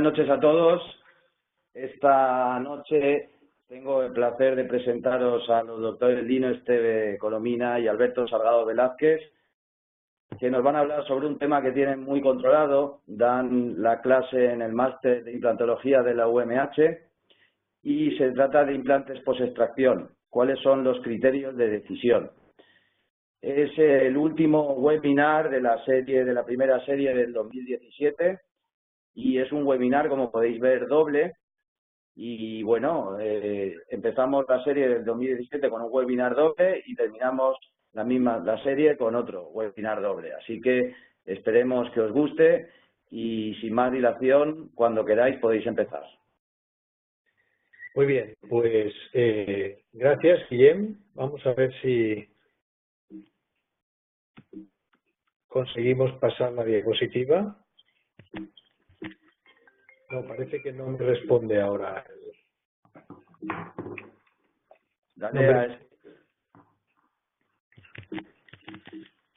noches a todos. Esta noche tengo el placer de presentaros a los doctores Lino Esteve Colomina y Alberto Salgado Velázquez, que nos van a hablar sobre un tema que tienen muy controlado. Dan la clase en el máster de implantología de la UMH y se trata de implantes post-extracción. ¿Cuáles son los criterios de decisión? Es el último webinar de la primera serie del 2017 y es un webinar, como podéis ver, doble. Y bueno, empezamos la serie del 2017 con un webinar doble y terminamos la serie con otro webinar doble. Así que esperemos que os guste y sin más dilación, cuando queráis podéis empezar. Muy bien, pues gracias, Guillem. Vamos a ver si conseguimos pasar la diapositiva. No, parece que no me responde ahora.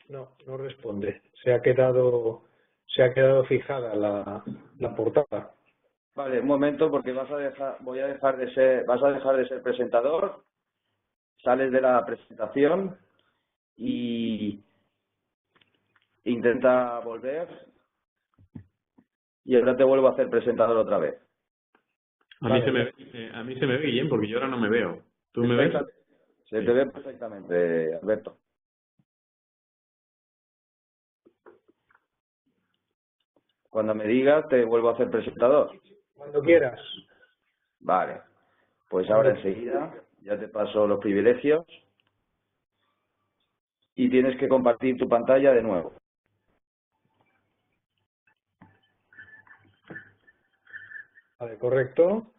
No responde. Se ha quedado fijada la portada. Vale, un momento, porque vas a dejar de ser presentador, sales de la presentación y intenta volver y ahora te vuelvo a hacer presentador otra vez. A mí se me ve, Guillem, porque yo ahora no me veo. ¿Tú me ves? Se te ve perfectamente, Alberto. Cuando me digas, te vuelvo a hacer presentador. Cuando quieras. Vale. Pues ahora enseguida ya te paso los privilegios y tienes que compartir tu pantalla de nuevo. Vale, correcto.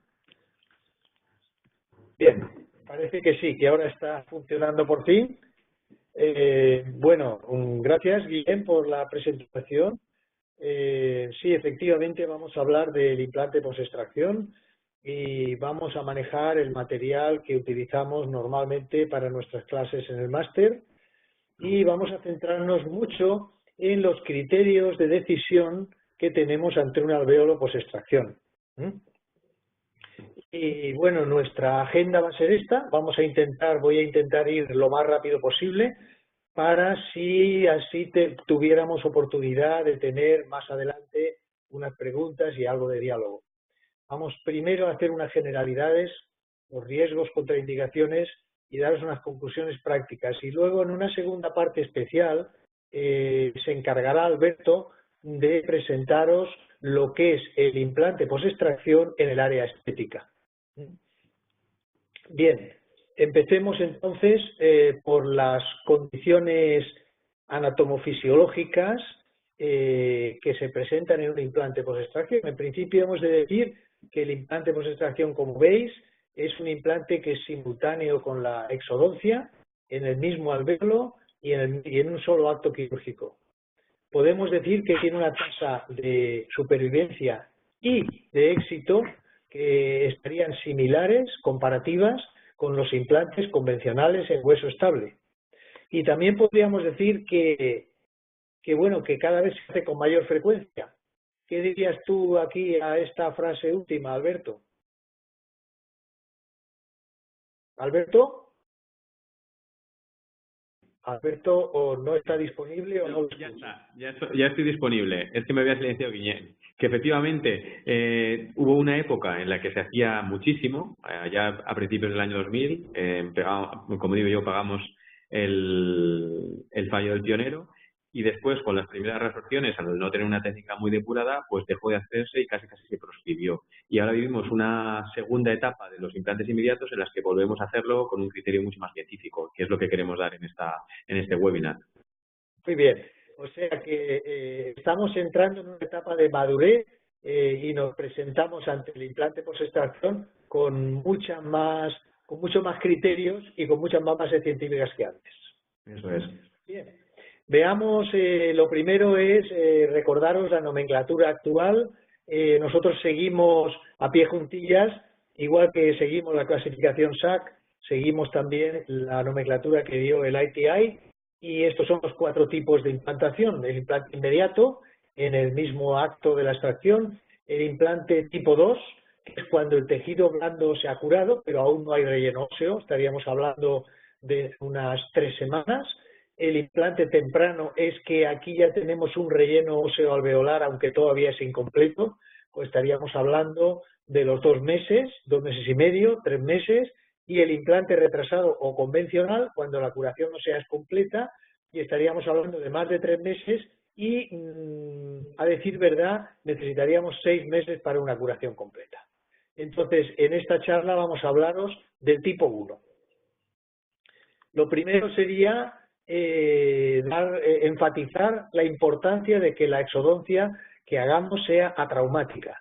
Bien, parece que sí, que ahora está funcionando por fin. Bueno, gracias, Guillem, por la presentación. Sí, efectivamente vamos a hablar del implante post-extracción y vamos a manejar el material que utilizamos normalmente para nuestras clases en el máster y vamos a centrarnos mucho en los criterios de decisión que tenemos ante un alvéolo post-extracción. Y bueno, nuestra agenda va a ser esta. Voy a intentar ir lo más rápido posible para si así tuviéramos oportunidad de tener más adelante unas preguntas y algo de diálogo. Vamos primero a hacer unas generalidades, los riesgos, contraindicaciones y daros unas conclusiones prácticas. Y luego en una segunda parte especial se encargará Alberto de presentaros lo que es el implante post-extracción en el área estética. Bien, empecemos entonces por las condiciones anatomofisiológicas que se presentan en un implante post-extracción. En principio hemos de decir que el implante post-extracción, como veis, es un implante que es simultáneo con la exodoncia en el mismo alvéolo y en un solo acto quirúrgico. Podemos decir que tiene una tasa de supervivencia y de éxito que estarían similares, comparativas, con los implantes convencionales en hueso estable. Y también podríamos decir que cada vez se hace con mayor frecuencia. ¿Qué dirías tú aquí a esta frase última, Alberto? ¿Alberto? ¿Alberto o no está disponible o no? Ya está, ya estoy disponible. Es que me había silenciado, Guillem. Que efectivamente hubo una época en la que se hacía muchísimo, ya a principios del año 2000, como digo yo, pagamos el fallo del pionero y después con las primeras resorciones, al no tener una técnica muy depurada, pues dejó de hacerse y casi se proscribió. Y ahora vivimos una segunda etapa de los implantes inmediatos en las que volvemos a hacerlo con un criterio mucho más científico, que es lo que queremos dar en este webinar. Muy bien. O sea que estamos entrando en una etapa de madurez y nos presentamos ante el implante post-extracción con mucho más criterios y con muchas más bases científicas que antes. Eso es. Bien. Veamos, lo primero es recordaros la nomenclatura actual. Nosotros seguimos a pie juntillas, igual que seguimos la clasificación SAC, seguimos también la nomenclatura que dio el ITI. Y estos son los 4 tipos de implantación: el implante inmediato, en el mismo acto de la extracción; el implante tipo 2, que es cuando el tejido blando se ha curado, pero aún no hay relleno óseo, estaríamos hablando de unas 3 semanas. El implante temprano es que aquí ya tenemos un relleno óseo alveolar, aunque todavía es incompleto, pues estaríamos hablando de los 2 meses, 2 meses y medio, 3 meses, y el implante retrasado o convencional, cuando la curación no sea completa, y estaríamos hablando de más de 3 meses y, a decir verdad, necesitaríamos 6 meses para una curación completa. Entonces, en esta charla vamos a hablaros del tipo 1. Lo primero sería enfatizar la importancia de que la exodoncia que hagamos sea atraumática.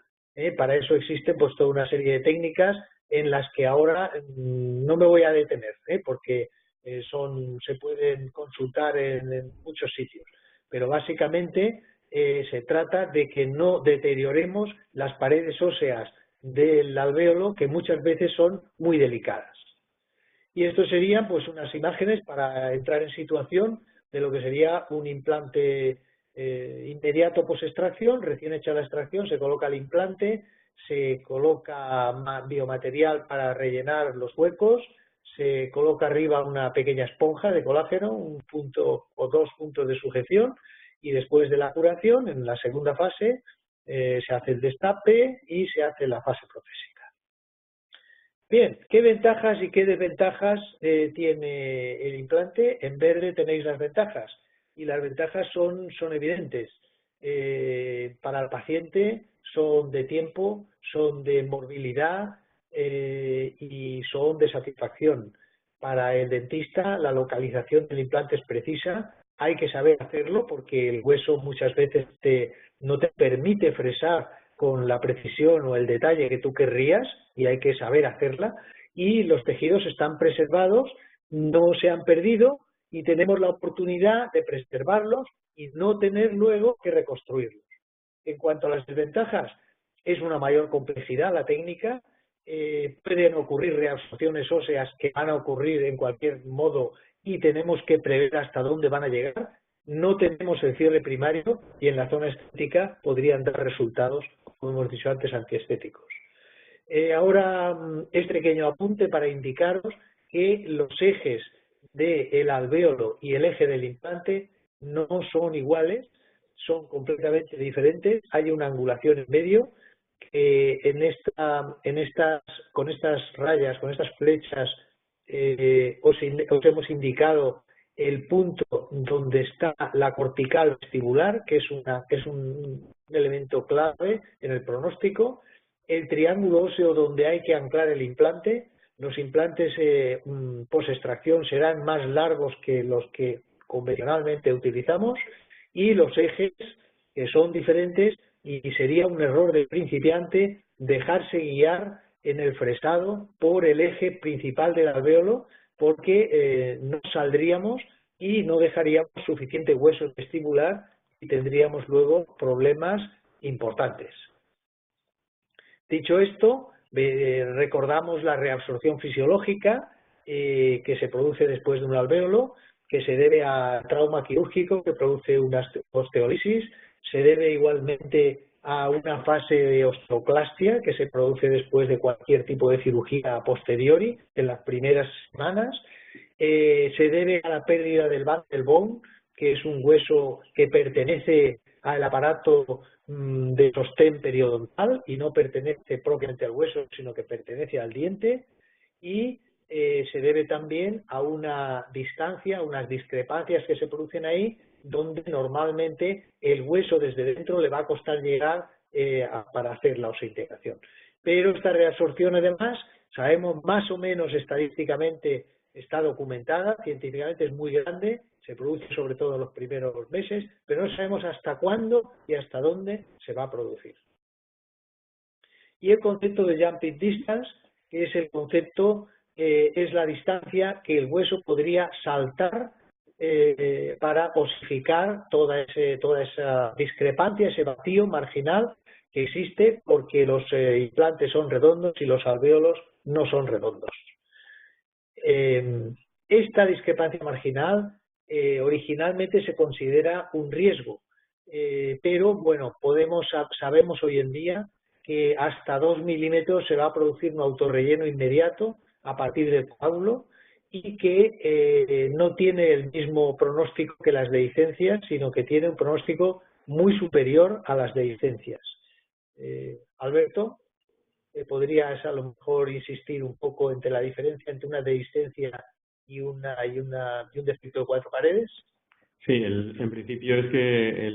Para eso existen pues toda una serie de técnicas en las que ahora no me voy a detener, porque se pueden consultar en muchos sitios. Pero básicamente se trata de que no deterioremos las paredes óseas del alvéolo, que muchas veces son muy delicadas. Y esto serían pues unas imágenes para entrar en situación de lo que sería un implante inmediato post-extracción. Recién hecha la extracción se coloca el implante, se coloca biomaterial para rellenar los huecos, se coloca arriba una pequeña esponja de colágeno, un punto o 2 puntos de sujeción, y después de la curación, en la segunda fase, se hace el destape y se hace la fase protésica. Bien, ¿qué ventajas y qué desventajas tiene el implante? En verde tenéis las ventajas, y las ventajas son evidentes. Para el paciente son de tiempo, son de morbilidad y son de satisfacción. Para el dentista la localización del implante es precisa, hay que saber hacerlo porque el hueso muchas veces no te permite fresar con la precisión o el detalle que tú querrías, y hay que saber hacerla, y los tejidos están preservados, no se han perdido, y tenemos la oportunidad de preservarlos y no tener luego que reconstruirlos. En cuanto a las desventajas, es una mayor complejidad la técnica, pueden ocurrir reabsorciones óseas que van a ocurrir en cualquier modo y tenemos que prever hasta dónde van a llegar. No tenemos el cierre primario y en la zona estética podrían dar resultados, como hemos dicho antes, antiestéticos. Ahora, este pequeño apunte para indicaros que los ejes del alvéolo y el eje del implante no son iguales, son completamente diferentes. Hay una angulación en medio que con estas rayas, con estas flechas, os hemos indicado el punto donde está la cortical vestibular, que es un elemento clave en el pronóstico, el triángulo óseo donde hay que anclar el implante. Los implantes post-extracción serán más largos que los que convencionalmente utilizamos, y los ejes que son diferentes, y sería un error del principiante dejarse guiar en el fresado por el eje principal del alvéolo, porque no saldríamos y no dejaríamos suficiente hueso vestibular y tendríamos luego problemas importantes. Dicho esto, recordamos la reabsorción fisiológica que se produce después de un alvéolo, que se debe a trauma quirúrgico que produce una osteolisis, se debe igualmente a una fase de osteoclastia que se produce después de cualquier tipo de cirugía a posteriori, en las primeras semanas. Se debe a la pérdida del backbone, que es un hueso que pertenece al aparato de sostén periodontal y no pertenece propiamente al hueso, sino que pertenece al diente, y se debe también a una distancia, unas discrepancias que se producen ahí, donde normalmente el hueso desde dentro le va a costar llegar para hacer la osseointegración. Pero esta reabsorción, además, sabemos más o menos estadísticamente, está documentada, científicamente es muy grande, se produce sobre todo en los primeros meses, pero no sabemos hasta cuándo y hasta dónde se va a producir. Y el concepto de jumping distance, que es el concepto, es la distancia que el hueso podría saltar para osificar toda esa discrepancia, ese vacío marginal que existe porque los implantes son redondos y los alvéolos no son redondos. Esta discrepancia marginal originalmente se considera un riesgo, pero bueno, sabemos hoy en día que hasta 2 milímetros se va a producir un autorrelleno inmediato a partir del coágulo y que no tiene el mismo pronóstico que las dehiscencias, sino que tiene un pronóstico muy superior a las dehiscencias. Alberto, ¿podrías a lo mejor insistir un poco entre la diferencia entre una dehiscencia y un defecto de 4 paredes? Sí, en principio es que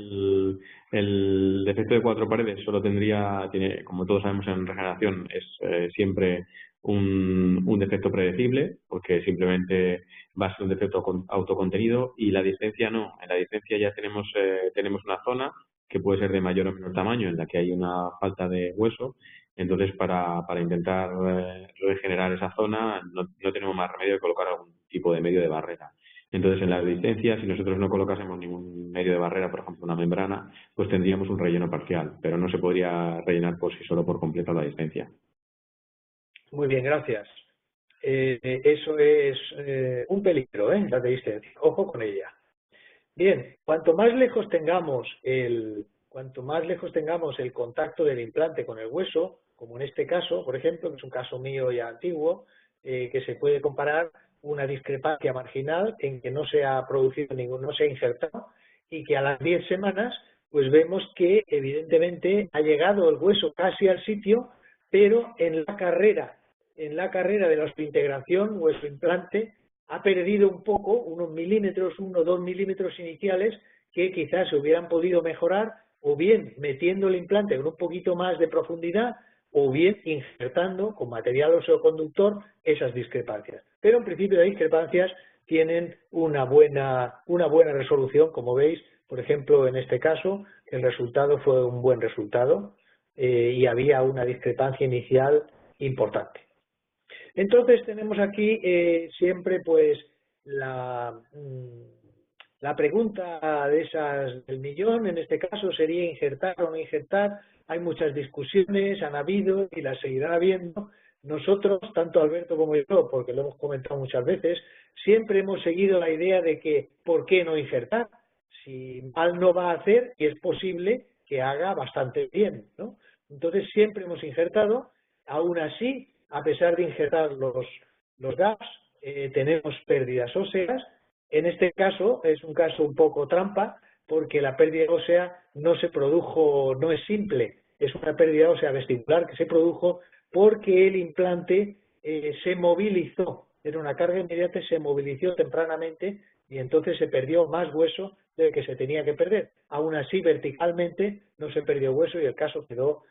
el defecto de 4 paredes solo tiene, como todos sabemos en regeneración, es siempre un defecto predecible, porque simplemente va a ser un defecto autocontenido, y la distancia no. En la distancia ya tenemos una zona que puede ser de mayor o menor tamaño, en la que hay una falta de hueso. Entonces, para intentar regenerar esa zona, no tenemos más remedio que colocar algún tipo de medio de barrera. Entonces, en la distancia, si nosotros no colocásemos ningún medio de barrera, por ejemplo, una membrana, pues tendríamos un relleno parcial, pero no se podría rellenar por sí solo por completo la distancia. Muy bien, gracias. Eso es un peligro, la dehiscencia. Ojo con ella. Bien, cuanto más lejos tengamos el contacto del implante con el hueso, como en este caso, por ejemplo, que es un caso mío ya antiguo, que se puede comparar una discrepancia marginal en que no se ha producido no se ha injertado, y que a las 10 semanas pues vemos que evidentemente ha llegado el hueso casi al sitio, pero en la carrera de la osteointegración hueso-implante ha perdido un poco, unos milímetros, 1 o 2 milímetros iniciales, que quizás se hubieran podido mejorar, o bien metiendo el implante con un poquito más de profundidad, o bien injertando con material oseoconductor esas discrepancias. Pero en principio las discrepancias tienen una buena resolución, como veis, por ejemplo, en este caso, el resultado fue un buen resultado y había una discrepancia inicial importante. Entonces tenemos aquí siempre pues la pregunta de esas del millón, en este caso sería injertar o no injertar. Hay muchas discusiones, han habido y las seguirán habiendo. Nosotros, tanto Alberto como yo, porque lo hemos comentado muchas veces, siempre hemos seguido la idea de que ¿por qué no injertar? Si mal no va a hacer, y es posible que haga bastante bien, ¿no? Entonces siempre hemos injertado. Aún así, a pesar de injertar los gaps, tenemos pérdidas óseas. En este caso es un caso un poco trampa, porque la pérdida ósea no se produjo, no es simple, es una pérdida ósea vestibular que se produjo porque el implante se movilizó, era una carga inmediata, se movilizó tempranamente y entonces se perdió más hueso del que se tenía que perder. Aún así, verticalmente no se perdió hueso y el caso quedó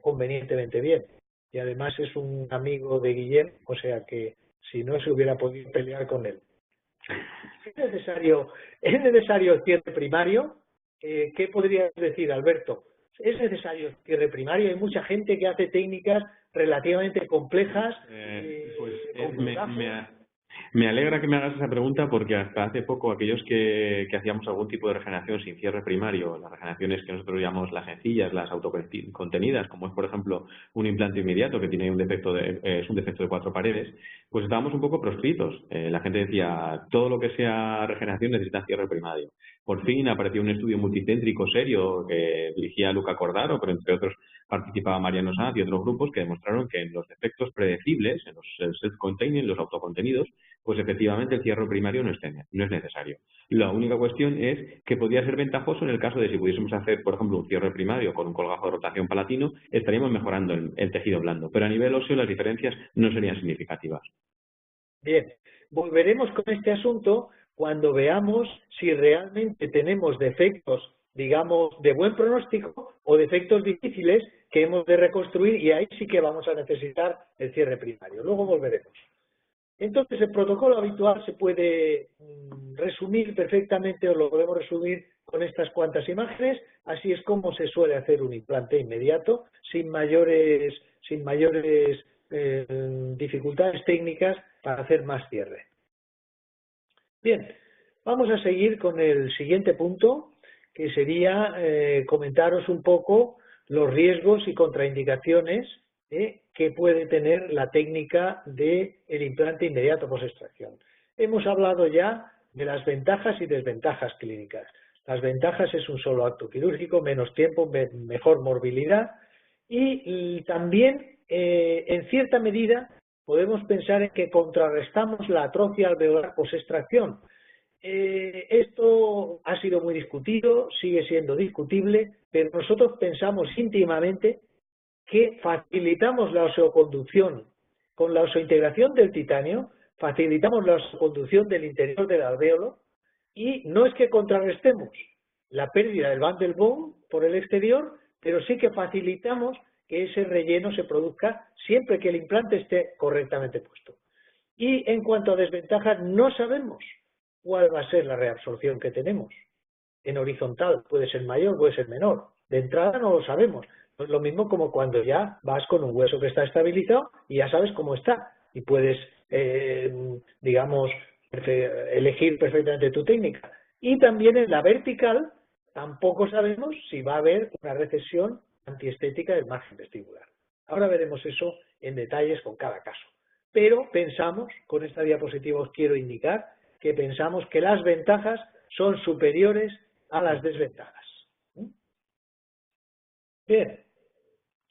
convenientemente bien. Y además es un amigo de Guillem, o sea que si no se hubiera podido pelear con él. ¿Es necesario el cierre primario? ¿Qué podrías decir, Alberto? ¿Es necesario el cierre primario? Hay mucha gente que hace técnicas relativamente complejas. Me alegra que me hagas esa pregunta, porque hasta hace poco aquellos que hacíamos algún tipo de regeneración sin cierre primario, las regeneraciones que nosotros llamamos las sencillas, las autocontenidas, como es por ejemplo un implante inmediato que tiene es un defecto de 4 paredes, pues estábamos un poco proscritos. La gente decía, todo lo que sea regeneración necesita cierre primario. Por fin apareció un estudio multicéntrico serio que dirigía Luca Cordaro, pero entre otros participaba Mariano Sanz y otros grupos, que demostraron que en los defectos predecibles, en los self-contained, los autocontenidos, pues efectivamente el cierre primario no es necesario. La única cuestión es que podría ser ventajoso en el caso de si pudiésemos hacer, por ejemplo, un cierre primario con un colgajo de rotación palatino, estaríamos mejorando el tejido blando, pero a nivel óseo las diferencias no serían significativas. Bien, volveremos con este asunto cuando veamos si realmente tenemos defectos, digamos, de buen pronóstico o defectos difíciles que hemos de reconstruir, y ahí sí que vamos a necesitar el cierre primario. Luego volveremos. Entonces, el protocolo habitual se puede resumir perfectamente, o lo podemos resumir con estas cuantas imágenes. Así es como se suele hacer un implante inmediato, sin mayores dificultades técnicas para hacer más cierre. Bien, vamos a seguir con el siguiente punto, que sería comentaros un poco los riesgos y contraindicaciones que puede tener la técnica del implante inmediato post-extracción. Hemos hablado ya de las ventajas y desventajas clínicas. Las ventajas es un solo acto quirúrgico, menos tiempo, mejor morbilidad. Y también, en cierta medida, podemos pensar en que contrarrestamos la atrofia alveolar posextracción. Esto ha sido muy discutido, sigue siendo discutible, pero nosotros pensamos íntimamente que facilitamos la oseoconducción. Con la oseointegración del titanio, facilitamos la oseoconducción del interior del alvéolo y no es que contrarrestemos la pérdida del bundle bone por el exterior, pero sí que facilitamos que ese relleno se produzca siempre que el implante esté correctamente puesto. Y en cuanto a desventajas, no sabemos cuál va a ser la reabsorción que tenemos. En horizontal puede ser mayor, puede ser menor. De entrada no lo sabemos. Es lo mismo como cuando ya vas con un hueso que está estabilizado y ya sabes cómo está. Y puedes, digamos, elegir perfectamente tu técnica. Y también en la vertical tampoco sabemos si va a haber una recesión antiestética del margen vestibular. Ahora veremos eso en detalles con cada caso. Pero pensamos, con esta diapositiva os quiero indicar, que pensamos que las ventajas son superiores a las desventajas. Bien,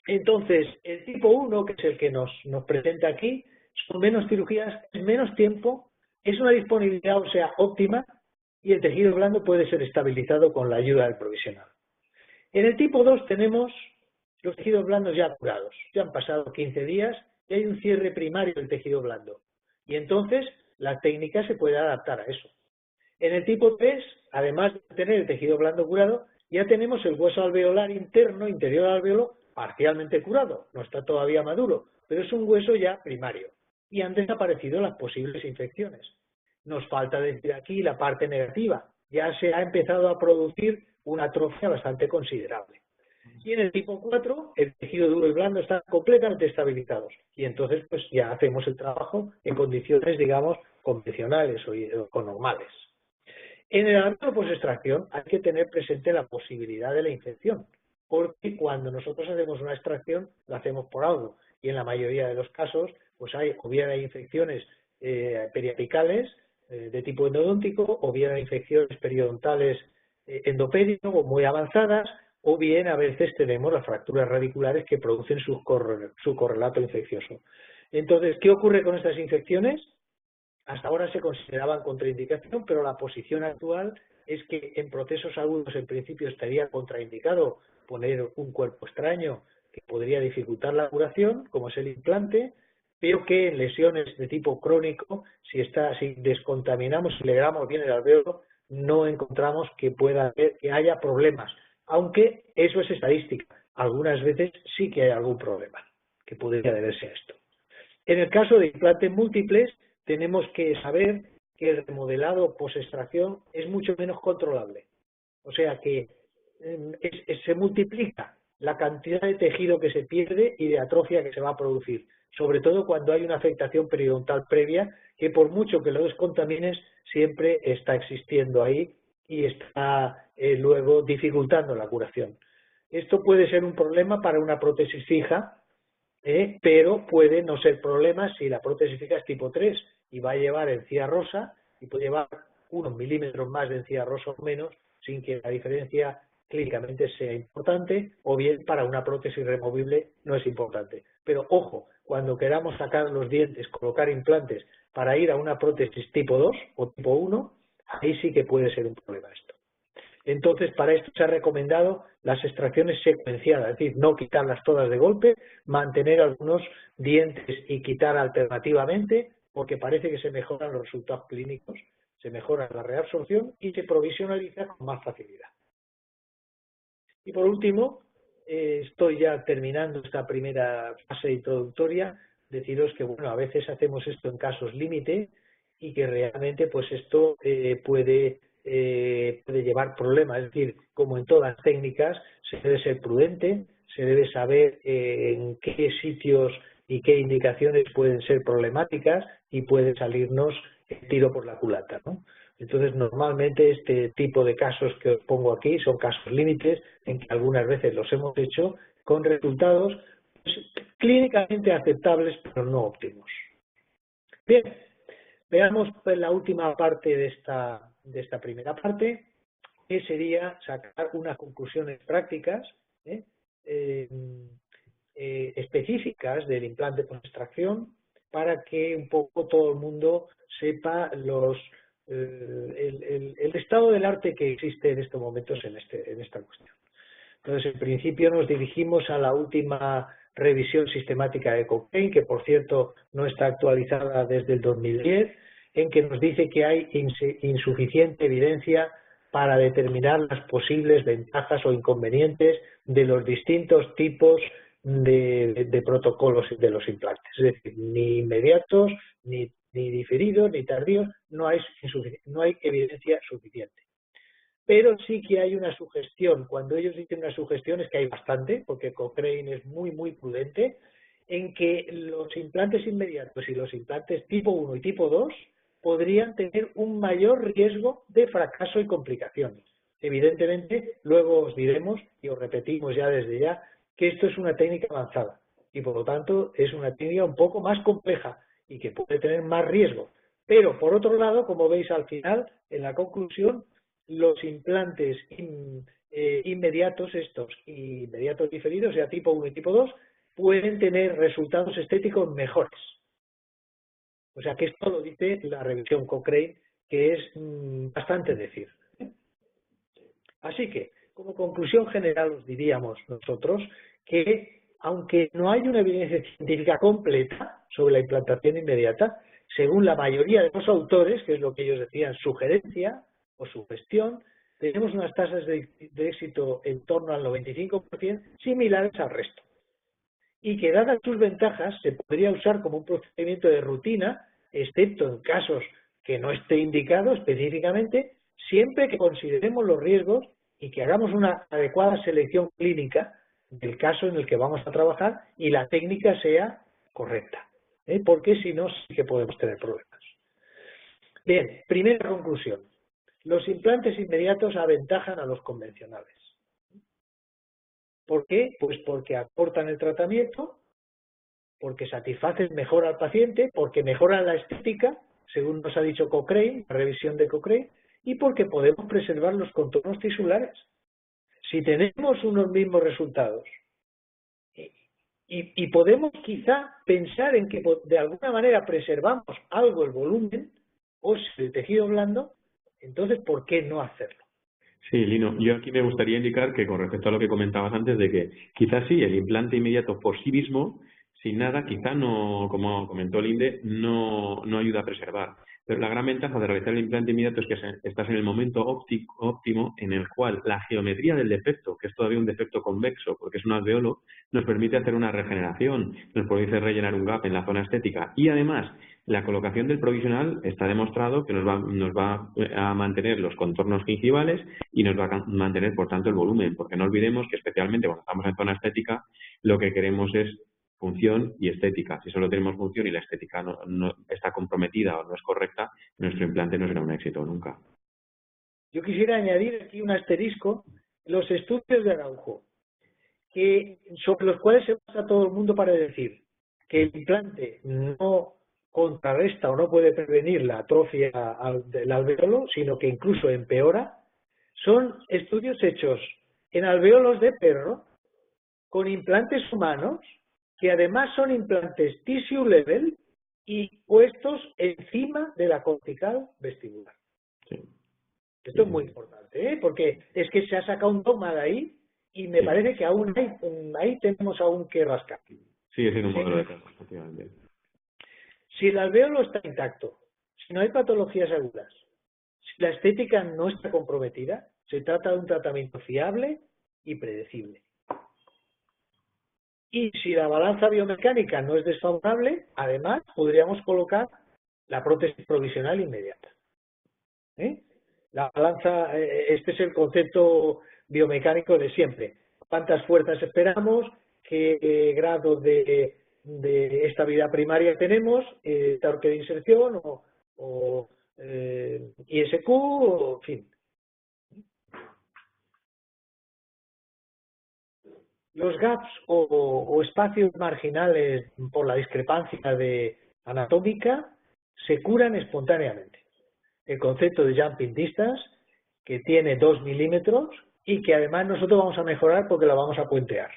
entonces el tipo 1, que es el que nos presenta aquí, son menos cirugías, es menos tiempo, es una disponibilidad ósea óptima y el tejido blando puede ser estabilizado con la ayuda del provisional. En el tipo 2 tenemos los tejidos blandos ya curados, ya han pasado 15 días y hay un cierre primario del tejido blando. Y entonces la técnica se puede adaptar a eso. En el tipo 3, además de tener el tejido blando curado, ya tenemos el hueso alveolar interno, interior al alvéolo, parcialmente curado. No está todavía maduro, pero es un hueso ya primario. Y han desaparecido las posibles infecciones. Nos falta decir aquí la parte negativa. Ya se ha empezado a producir una atrofia bastante considerable. Y en el tipo 4, el tejido duro y blando están completamente estabilizados. Y entonces pues ya hacemos el trabajo en condiciones, digamos, convencionales o normales. En el alvéolo posextracción hay que tener presente la posibilidad de la infección, porque cuando nosotros hacemos una extracción, la hacemos por algo. Y en la mayoría de los casos, pues o bien hay infecciones periapicales de tipo endodóntico, o bien hay infecciones periodontales endoperio o muy avanzadas, o bien a veces tenemos las fracturas radiculares que producen su correlato infeccioso. Entonces, ¿qué ocurre con estas infecciones? Hasta ahora se consideraban contraindicación, pero la posición actual es que en procesos agudos en principio estaría contraindicado poner un cuerpo extraño que podría dificultar la curación, como es el implante, pero que en lesiones de tipo crónico, si descontaminamos y le damos bien el alvéolo, no encontramos que haya problemas, aunque eso es estadística. Algunas veces sí que hay algún problema que podría deberse a esto. En el caso de implantes múltiples, tenemos que saber que el remodelado posextracción es mucho menos controlable. O sea que se multiplica la cantidad de tejido que se pierde y de atrofia que se va a producir, sobre todo cuando hay una afectación periodontal previa que por mucho que lo descontamines siempre está existiendo ahí y está luego dificultando la curación. Esto puede ser un problema para una prótesis fija, pero puede no ser problema si la prótesis fija es tipo 3 y va a llevar encía rosa y puede llevar unos milímetros más de encía rosa o menos sin que la diferencia clínicamente sea importante, o bien para una prótesis removible no es importante. Pero ojo, cuando queramos sacar los dientes, colocar implantes para ir a una prótesis tipo 2 o tipo 1, ahí sí que puede ser un problema esto. Entonces, para esto se ha recomendado las extracciones secuenciadas, es decir, no quitarlas todas de golpe, mantener algunos dientes y quitar alternativamente, porque parece que se mejoran los resultados clínicos, se mejora la reabsorción y se provisionaliza con más facilidad. Y por último, estoy ya terminando esta primera fase introductoria, deciros que bueno, a veces hacemos esto en casos límite y que realmente pues esto puede llevar problemas, es decir, como en todas las técnicas, se debe ser prudente, se debe saber en qué sitios y qué indicaciones pueden ser problemáticas y puede salirnos el tiro por la culata, ¿no? Entonces, normalmente este tipo de casos que os pongo aquí son casos límites en que algunas veces los hemos hecho con resultados pues, clínicamente aceptables, pero no óptimos. Bien, veamos pues, la última parte de esta primera parte, que sería sacar unas conclusiones prácticas específicas del implante post-extracción para que un poco todo el mundo sepa el estado del arte que existe en estos momentos en esta cuestión. Entonces, en principio nos dirigimos a la última revisión sistemática de Cochrane, que por cierto no está actualizada desde el 2010, en que nos dice que hay insuficiente evidencia para determinar las posibles ventajas o inconvenientes de los distintos tipos de protocolos de los implantes. Es decir, ni inmediatos, ni diferidos, ni tardíos, no hay evidencia suficiente. Pero sí que hay una sugestión. Cuando ellos dicen una sugestión es que hay bastante, porque Cochrane es muy, muy prudente, en que los implantes inmediatos y los implantes tipo 1 y tipo 2 podrían tener un mayor riesgo de fracaso y complicaciones. Evidentemente, luego os diremos y os repetimos ya desde ya que esto es una técnica avanzada y por lo tanto es una técnica un poco más compleja y que puede tener más riesgo. Pero por otro lado, como veis al final, en la conclusión, los implantes inmediatos estos y inmediatos diferidos, o sea, tipo 1 y tipo 2, pueden tener resultados estéticos mejores. O sea que esto lo dice la revisión Cochrane, que es bastante decir. Así que, como conclusión general, os diríamos nosotros que, aunque no hay una evidencia científica completa sobre la implantación inmediata, según la mayoría de los autores, que es lo que ellos decían, sugerencia o sugestión, tenemos unas tasas de éxito en torno al 95% similares al resto. Y que dadas sus ventajas se podría usar como un procedimiento de rutina, excepto en casos que no esté indicado específicamente, siempre que consideremos los riesgos y que hagamos una adecuada selección clínica del caso en el que vamos a trabajar y la técnica sea correcta, porque si no sí que podemos tener problemas. Bien, primera conclusión. Los implantes inmediatos aventajan a los convencionales. ¿Por qué? Pues porque acortan el tratamiento, porque satisfacen mejor al paciente, porque mejoran la estética, según nos ha dicho Cochrane, la revisión de Cochrane, y porque podemos preservar los contornos tisulares. Si tenemos unos mismos resultados y podemos quizá pensar en que de alguna manera preservamos algo el volumen o el tejido blando, entonces ¿por qué no hacerlo? Sí, Lino, yo aquí me gustaría indicar que con respecto a lo que comentabas antes de que quizás sí, el implante inmediato por sí mismo, sin nada, quizá no, como comentó Linde, no ayuda a preservar. Pero la gran ventaja de realizar el implante inmediato es que estás en el momento óptimo en el cual la geometría del defecto, que es todavía un defecto convexo, porque es un alveolo, nos permite hacer una regeneración, nos permite rellenar un gap en la zona estética y además la colocación del provisional está demostrado que nos va a mantener los contornos gingivales y nos va a mantener, por tanto, el volumen, porque no olvidemos que especialmente cuando estamos en zona estética, lo que queremos es función y estética. Si solo tenemos función y la estética no está comprometida o no es correcta, nuestro implante no será un éxito nunca. Yo quisiera añadir aquí un asterisco, los estudios de Araujo, sobre los cuales se basa todo el mundo para decir que el implante no contrarresta o no puede prevenir la atrofia del alveolo, sino que incluso empeora, son estudios hechos en alveolos de perro con implantes humanos, que además son implantes tissue level y puestos encima de la cortical vestibular. Sí. Esto es muy importante, porque es que se ha sacado un dogma de ahí y me parece que aún ahí tenemos aún que rascar. Sigue siendo un modelo de caso, efectivamente. Si el alveolo está intacto, si no hay patologías agudas, si la estética no está comprometida, se trata de un tratamiento fiable y predecible. Y si la balanza biomecánica no es desfavorable, además podríamos colocar la prótesis provisional inmediata. La balanza, este es el concepto biomecánico de siempre. ¿Cuántas fuerzas esperamos? ¿Qué grado de estabilidad primaria tenemos? ¿Torque de inserción o ISQ? O, en fin. Los gaps o espacios marginales por la discrepancia anatómica se curan espontáneamente. El concepto de jumping distance, que tiene 2 milímetros y que además nosotros vamos a mejorar porque la vamos a puentear.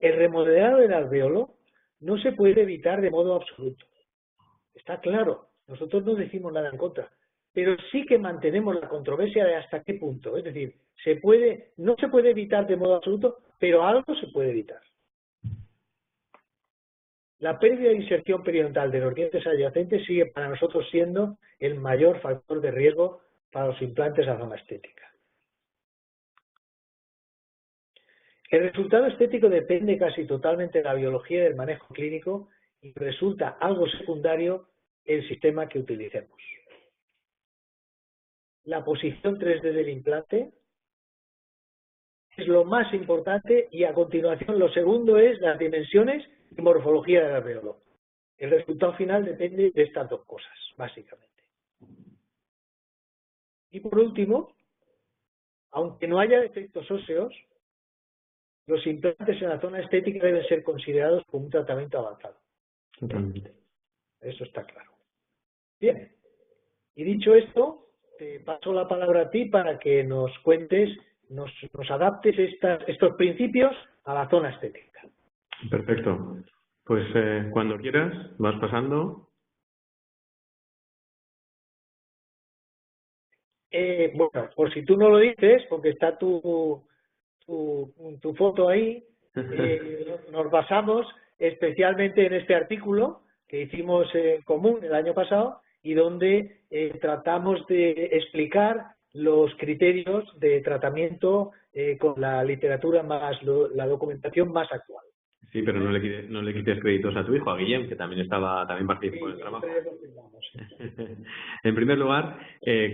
El remodelado del alvéolo no se puede evitar de modo absoluto. Está claro, nosotros no decimos nada en contra, pero sí que mantenemos la controversia de hasta qué punto. Es decir, no se puede evitar de modo absoluto, pero algo se puede evitar. La pérdida de inserción periodontal de los dientes adyacentes sigue para nosotros siendo el mayor factor de riesgo para los implantes a zona estética. El resultado estético depende casi totalmente de la biología y del manejo clínico y resulta algo secundario el sistema que utilicemos. La posición 3D del implante es lo más importante y a continuación lo segundo es las dimensiones y morfología del alvéolo. El resultado final depende de estas dos cosas, básicamente. Y por último, aunque no haya defectos óseos, los implantes en la zona estética deben ser considerados como un tratamiento avanzado. Totalmente. Eso está claro. Bien. Y dicho esto, te paso la palabra a ti para que nos cuentes, nos adaptes estos principios a la zona estética. Perfecto. Pues cuando quieras, vas pasando. Bueno, por si tú no lo dices, porque está tu foto ahí, nos basamos especialmente en este artículo que hicimos en común el año pasado y donde tratamos de explicar los criterios de tratamiento con la literatura la documentación más actual. Sí, pero no le quites créditos a tu hijo, a Guillem, que también participó en el trabajo. En primer lugar,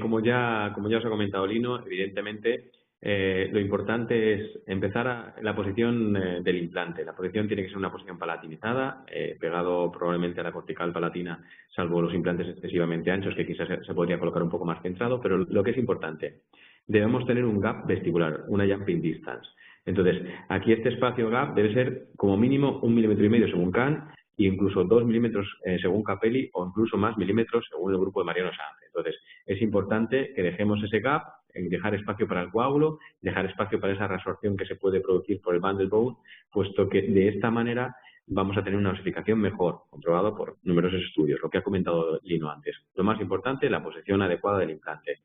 como ya os ha comentado Lino, evidentemente lo importante es empezar en la posición del implante. La posición tiene que ser una posición palatinizada, pegado probablemente a la cortical palatina, salvo los implantes excesivamente anchos, que quizás se podría colocar un poco más centrado, pero lo que es importante, debemos tener un gap vestibular, una jumping distance. Entonces, aquí este espacio gap debe ser como mínimo 1,5 milímetros según Kahn, e incluso 2 milímetros según Capelli, o incluso más milímetros según el grupo de Mariano Sanz. Entonces, es importante que dejemos ese gap, dejar espacio para el coágulo, dejar espacio para esa resorción que se puede producir por el bundle bone, puesto que de esta manera vamos a tener una osificación mejor, comprobado por numerosos estudios, lo que ha comentado Lino antes. Lo más importante, la posición adecuada del implante.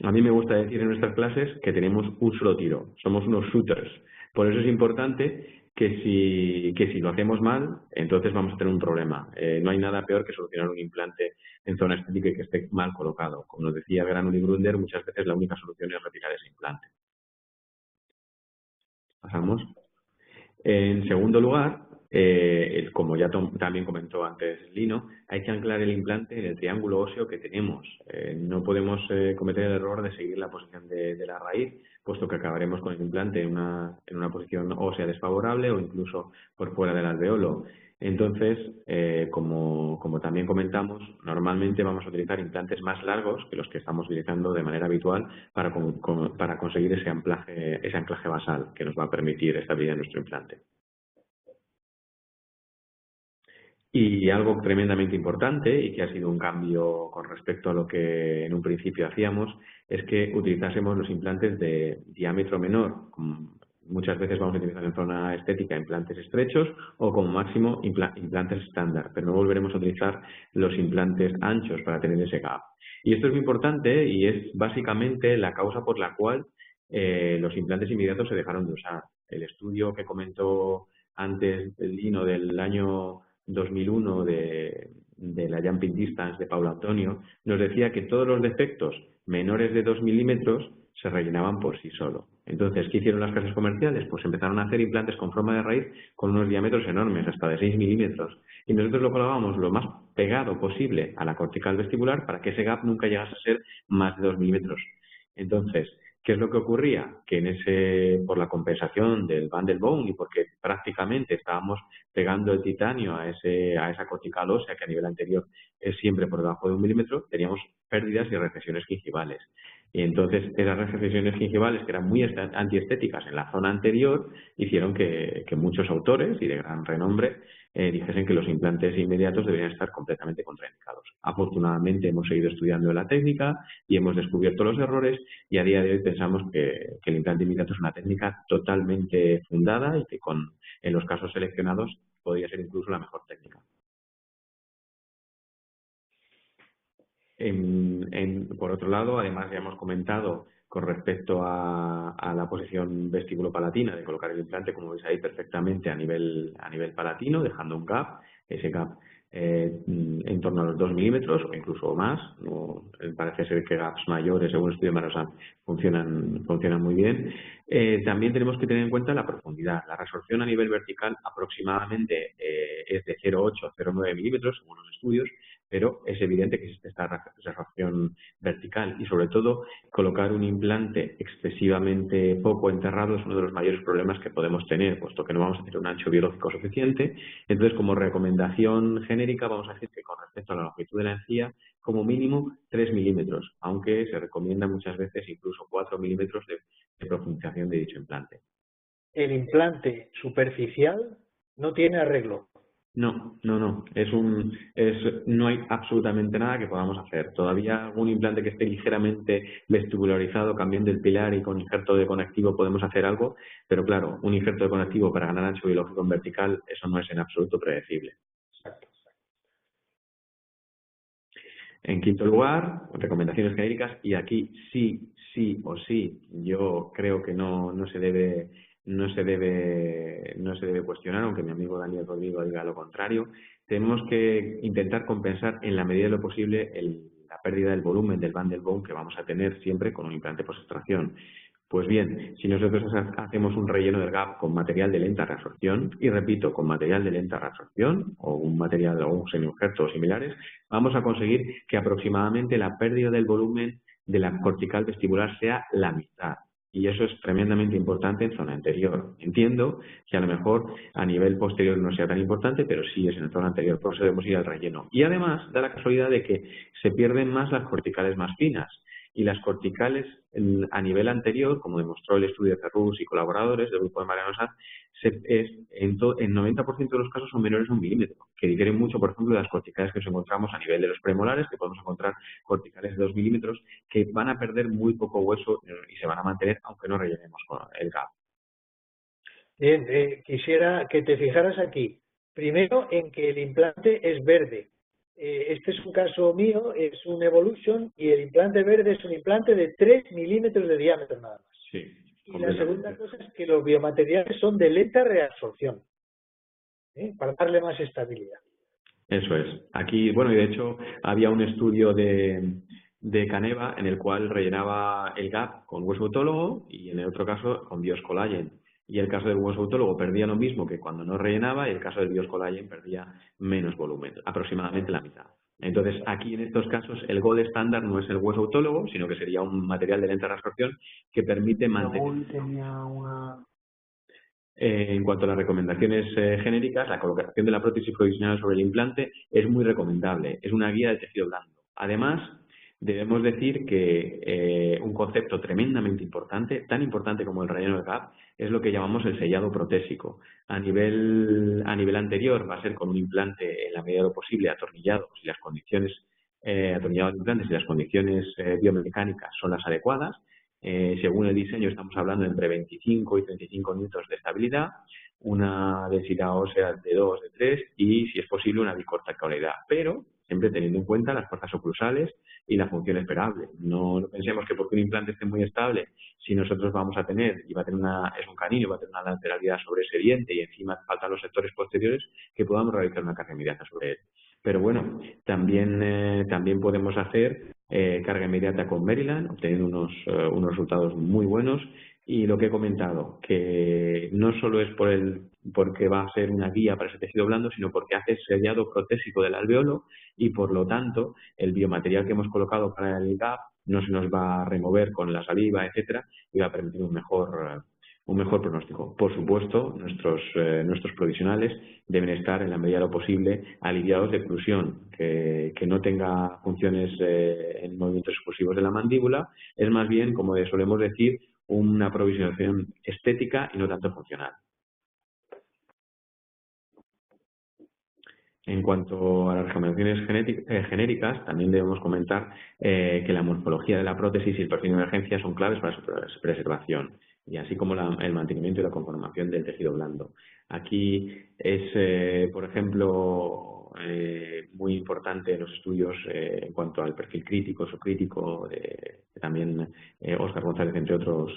A mí me gusta decir en nuestras clases que tenemos un solo tiro, somos unos shooters. Por eso es importante que si lo hacemos mal, entonces vamos a tener un problema. No hay nada peor que solucionar un implante en zona estética y que esté mal colocado. Como nos decía Granul y Grunder, muchas veces la única solución es retirar ese implante. Pasamos. En segundo lugar, como ya también comentó antes Lino, hay que anclar el implante en el triángulo óseo que tenemos. No podemos cometer el error de seguir la posición de la raíz, puesto que acabaremos con el implante en una posición ósea desfavorable o incluso por fuera del alveolo. Entonces, como también comentamos, normalmente vamos a utilizar implantes más largos que los que estamos utilizando de manera habitual para conseguir ese anclaje basal que nos va a permitir estabilizar nuestro implante. Y algo tremendamente importante y que ha sido un cambio con respecto a lo que en un principio hacíamos es que utilizásemos los implantes de diámetro menor. Muchas veces vamos a utilizar en zona estética implantes estrechos o como máximo implantes estándar, pero no volveremos a utilizar los implantes anchos para tener ese gap. Y esto es muy importante y es básicamente la causa por la cual los implantes inmediatos se dejaron de usar. El estudio que comentó antes el Lino del año 2001 de la Jumping Distance de Paulo Antonio, nos decía que todos los defectos menores de 2 milímetros se rellenaban por sí solo. Entonces, ¿qué hicieron las casas comerciales? Pues empezaron a hacer implantes con forma de raíz con unos diámetros enormes, hasta de 6 milímetros. Y nosotros lo colocábamos lo más pegado posible a la cortical vestibular para que ese gap nunca llegase a ser más de 2 milímetros. Entonces, ¿qué es lo que ocurría? Que por la compensación del bundle bone y porque prácticamente estábamos pegando el titanio a esa cortical ósea que a nivel anterior es siempre por debajo de 1 milímetro, teníamos pérdidas y recesiones gingivales. Y entonces esas recesiones gingivales, que eran muy antiestéticas en la zona anterior, hicieron que muchos autores y de gran renombre dijesen que los implantes inmediatos deberían estar completamente contraindicados. Afortunadamente hemos seguido estudiando la técnica y hemos descubierto los errores y a día de hoy pensamos que el implante inmediato es una técnica totalmente fundada y que con en los casos seleccionados podría ser incluso la mejor técnica. Por otro lado, además ya hemos comentado con respecto a la posición vestíbulo-palatina de colocar el implante, como veis ahí perfectamente a nivel palatino, dejando un gap, ese gap en torno a los 2 milímetros o incluso más. No, parece ser que gaps mayores, según el estudio de Marosan, funcionan muy bien. También tenemos que tener en cuenta la profundidad. La resorción a nivel vertical aproximadamente es de 0,8 a 0,9 milímetros, según los estudios, pero es evidente que existe esta resorción vertical y, sobre todo, colocar un implante excesivamente poco enterrado es uno de los mayores problemas que podemos tener, puesto que no vamos a tener un ancho biológico suficiente. Entonces, como recomendación genérica, vamos a decir que con respecto a la longitud de la encía, como mínimo 3 milímetros, aunque se recomienda muchas veces incluso 4 milímetros de profundización de dicho implante. El implante superficial no tiene arreglo. No. No hay absolutamente nada que podamos hacer. Todavía algún implante que esté ligeramente vestibularizado, cambiando el pilar y con injerto de conectivo podemos hacer algo, pero claro, un injerto de conectivo para ganar ancho biológico en vertical, eso no es en absoluto predecible. Exacto. En quinto lugar, recomendaciones genéricas, y aquí sí o sí, yo creo que no se debe cuestionar, aunque mi amigo Daniel Rodrigo diga lo contrario. Tenemos que intentar compensar en la medida de lo posible la pérdida del volumen del bundle bone que vamos a tener siempre con un implante post-extracción. Pues bien, si nosotros hacemos un relleno del gap con material de lenta reabsorción, y repito, con material de lenta reabsorción o un material o un semi-injerto o similares, vamos a conseguir que aproximadamente la pérdida del volumen de la cortical vestibular sea la mitad. Y eso es tremendamente importante en zona anterior. Entiendo que a lo mejor a nivel posterior no sea tan importante, pero sí es en zona anterior, por eso debemos ir al relleno. Y además da la casualidad de que se pierden más las corticales más finas. Y las corticales a nivel anterior, como demostró el estudio de Ferrus y colaboradores del grupo de Mariano Sanz, en 90% de los casos son menores a 1 milímetro, que difieren mucho, por ejemplo, de las corticales que nos encontramos a nivel de los premolares, que podemos encontrar corticales de 2 milímetros, que van a perder muy poco hueso y se van a mantener aunque no rellenemos con el gap. Bien, quisiera que te fijaras aquí. Primero, en que el implante es verde. Este es un caso mío, es un Evolution, y el implante verde es un implante de 3 milímetros de diámetro nada más. Sí, y la segunda cosa es que los biomateriales son de lenta reabsorción, para darle más estabilidad. Eso es. Aquí, bueno, y de hecho había un estudio de Caneva en el cual rellenaba el gap con hueso autólogo y en el otro caso con bioscollagen. Y el caso del hueso autólogo perdía lo mismo que cuando no rellenaba, y el caso del bioscollagen perdía menos volumen, aproximadamente la mitad. Entonces, aquí en estos casos el gold estándar no es el hueso autólogo, sino que sería un material de lenta reabsorción que permite mantener... En cuanto a las recomendaciones genéricas, la colocación de la prótesis provisional sobre el implante es muy recomendable. Es una guía de tejido blando. Además, debemos decir que un concepto tremendamente importante, tan importante como el relleno del gap, es lo que llamamos el sellado protésico. A nivel anterior va a ser con un implante en la medida de lo posible atornillado, si las condiciones atornillado de implantes si las condiciones biomecánicas son las adecuadas. Según el diseño estamos hablando entre 25 y 35 newtons de estabilidad, una densidad ósea de 2, de 3 y, si es posible, una bicorticalidad, pero siempre teniendo en cuenta las fuerzas oclusales y la función esperable. No pensemos que porque un implante esté muy estable, si nosotros vamos a tener, y va a tener es un canino, va a tener una lateralidad sobre ese diente y encima faltan los sectores posteriores, que podamos realizar una carga inmediata sobre él. Pero bueno, también podemos hacer carga inmediata con Maryland, obteniendo unos resultados muy buenos. Y lo que he comentado, que no solo es porque va a ser una guía para ese tejido blando, sino porque hace sellado protésico del alveolo y, por lo tanto, el biomaterial que hemos colocado para el gap no se nos va a remover con la saliva, etcétera, y va a permitir un mejor pronóstico. Por supuesto, nuestros provisionales deben estar, en la medida de lo posible, aliviados de oclusión, que no tenga funciones en movimientos exclusivos de la mandíbula. Es más bien, como solemos decir, una provisionación estética y no tanto funcional. En cuanto a las recomendaciones genéricas, también debemos comentar que la morfología de la prótesis y el perfil de emergencia son claves para su preservación, y así como el mantenimiento y la conformación del tejido blando. Aquí es, por ejemplo, muy importante los estudios en cuanto al perfil crítico, subcrítico, que también Óscar González, entre otros,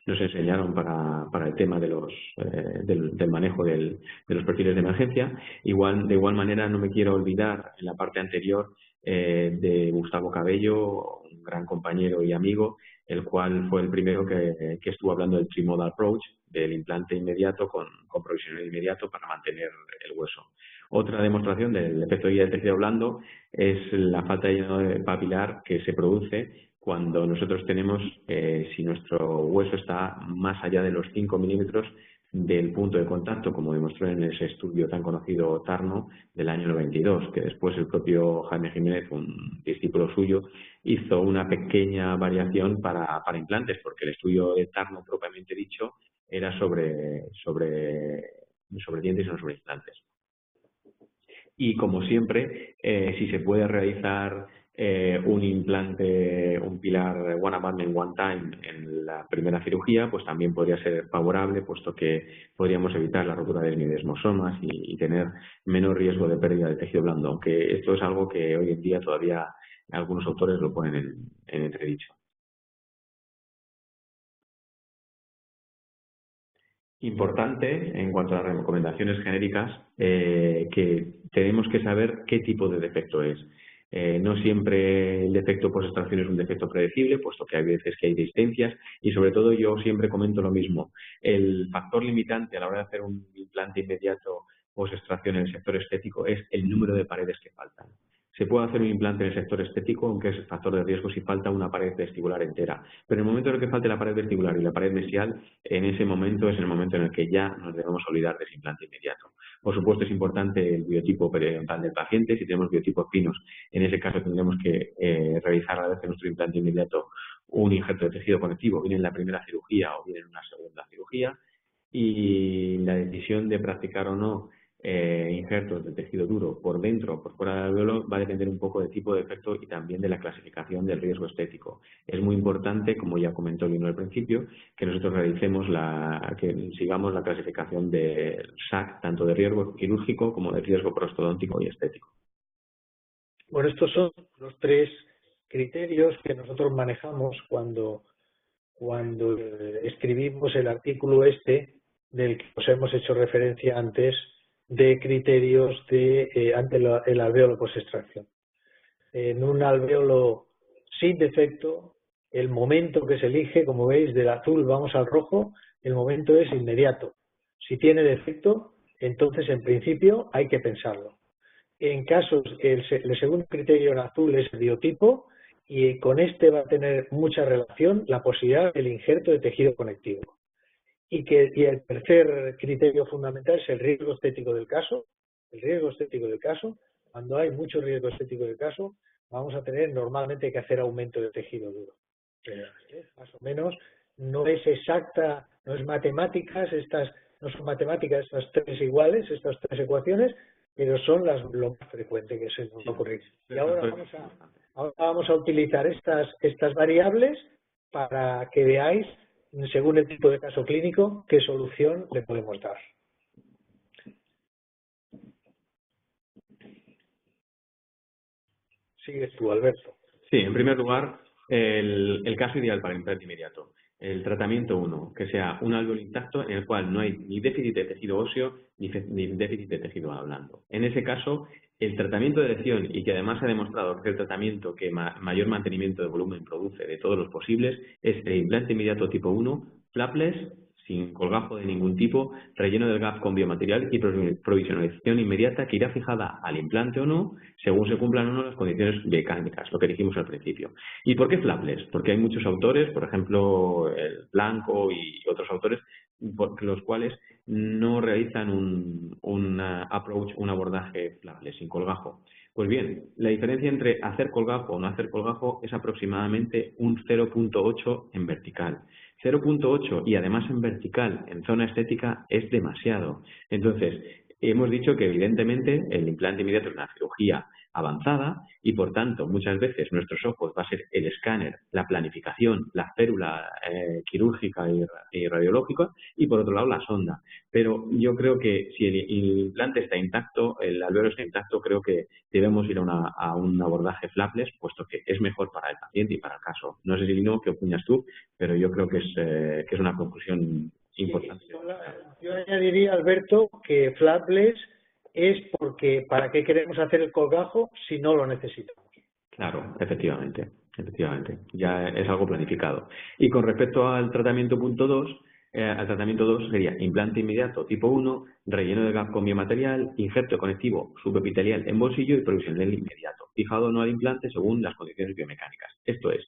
nos enseñaron para el tema del manejo de los perfiles de emergencia. De igual manera, no me quiero olvidar en la parte anterior de Gustavo Cabello, un gran compañero y amigo, el cual fue el primero que estuvo hablando del trimodal approach, del implante inmediato con provisional inmediato para mantener el hueso. Otra demostración del efecto guía del tejido blando es la falta de llenado papilar que se produce cuando nosotros tenemos, si nuestro hueso está más allá de los 5 milímetros del punto de contacto, como demostró en ese estudio tan conocido Tarno del año 92, que después el propio Jaime Jiménez, un discípulo suyo, hizo una pequeña variación para implantes, porque el estudio de Tarno propiamente dicho era sobre dientes y no sobre implantes. Y como siempre, si se puede realizar un implante, un pilar one abutment one time en la primera cirugía, pues también podría ser favorable, puesto que podríamos evitar la rotura de desmosomas y tener menos riesgo de pérdida de tejido blando, aunque esto es algo que hoy en día todavía algunos autores lo ponen en entredicho. Importante en cuanto a las recomendaciones genéricas, que tenemos que saber qué tipo de defecto es. No siempre el defecto post-extracción es un defecto predecible, puesto que hay veces que hay distancias y sobre todo yo siempre comento lo mismo. El factor limitante a la hora de hacer un implante inmediato post-extracción en el sector estético es el número de paredes que faltan. Se puede hacer un implante en el sector estético, aunque es factor de riesgo si falta una pared vestibular entera. Pero en el momento en el que falte la pared vestibular y la pared mesial, en ese momento es el momento en el que ya nos debemos olvidar de ese implante inmediato. Por supuesto, es importante el biotipo periodontal del paciente. Si tenemos biotipos finos, en ese caso tendremos que realizar a la vez de nuestro implante inmediato un injerto de tejido conectivo, bien en la primera cirugía o bien en una segunda cirugía. Y la decisión de practicar o no injertos de tejido duro por dentro o por fuera del alveolo va a depender un poco del tipo de efecto y también de la clasificación del riesgo estético. Es muy importante, como ya comentó Lino al principio, que nosotros que sigamos la clasificación del SAC, tanto de riesgo quirúrgico como de riesgo prostodóntico y estético. Bueno, estos son los tres criterios que nosotros manejamos cuando escribimos el artículo del que os hemos hecho referencia antes, de criterios ante el alvéolo post-extracción. En un alvéolo sin defecto, el momento que se elige, como veis, del azul vamos al rojo, el momento es inmediato. Si tiene defecto, entonces en principio hay que pensarlo. En casos, el segundo criterio en azul es el biotipo y con este va a tener mucha relación la posibilidad del injerto de tejido conectivo. Y el tercer criterio fundamental es el riesgo estético del caso. El riesgo estético del caso, cuando hay mucho riesgo estético del caso, vamos a tener normalmente que hacer aumento de tejido duro. Más o menos, no es exacta, no es matemáticas, no son matemáticas estas tres iguales, estas tres ecuaciones, pero son lo más frecuente que se nos va a ocurrir. Y ahora vamos a utilizar estas variables para que veáis, según el tipo de caso clínico, qué solución le podemos dar. Sigues tú, Alberto. Sí, en primer lugar, el caso ideal para el implante inmediato. El tratamiento 1, que sea un alvéolo intacto en el cual no hay ni déficit de tejido óseo ni déficit de tejido blando. En ese caso, el tratamiento de elección, y que además se ha demostrado que es el tratamiento que mayor mantenimiento de volumen produce de todos los posibles, es el implante inmediato tipo 1, flapless, sin colgajo de ningún tipo, relleno del gap con biomaterial y provisionalización inmediata que irá fijada al implante o no, según se cumplan o no las condiciones mecánicas, lo que dijimos al principio. ¿Y por qué flapless? Porque hay muchos autores, por ejemplo, el Blanco y otros autores, los cuales no realizan un approach, un abordaje flapless, sin colgajo. Pues bien, la diferencia entre hacer colgajo o no hacer colgajo es aproximadamente un 0.8 en vertical. 0.8 y además en vertical, en zona estética, es demasiado. Entonces, hemos dicho que evidentemente el implante inmediato es una cirugía avanzada y por tanto muchas veces nuestros ojos va a ser el escáner, la planificación, la férula quirúrgica y radiológica y por otro lado la sonda. Pero yo creo que si el implante está intacto, el alveolo está intacto, creo que debemos ir a un abordaje flapless, puesto que es mejor para el paciente y para el caso. No sé si Lino, ¿qué opinas tú? Pero yo creo que es una conclusión importante. Yo añadiría, Alberto, que flapless es porque ¿para qué queremos hacer el colgajo si no lo necesitamos? Claro, efectivamente. Ya es algo planificado. Y con respecto al tratamiento punto 2, al tratamiento 2 sería implante inmediato tipo 1, relleno de gap con biomaterial, injerto conectivo subepitelial en bolsillo y provisión del inmediato, fijado o no al implante según las condiciones biomecánicas. Esto es,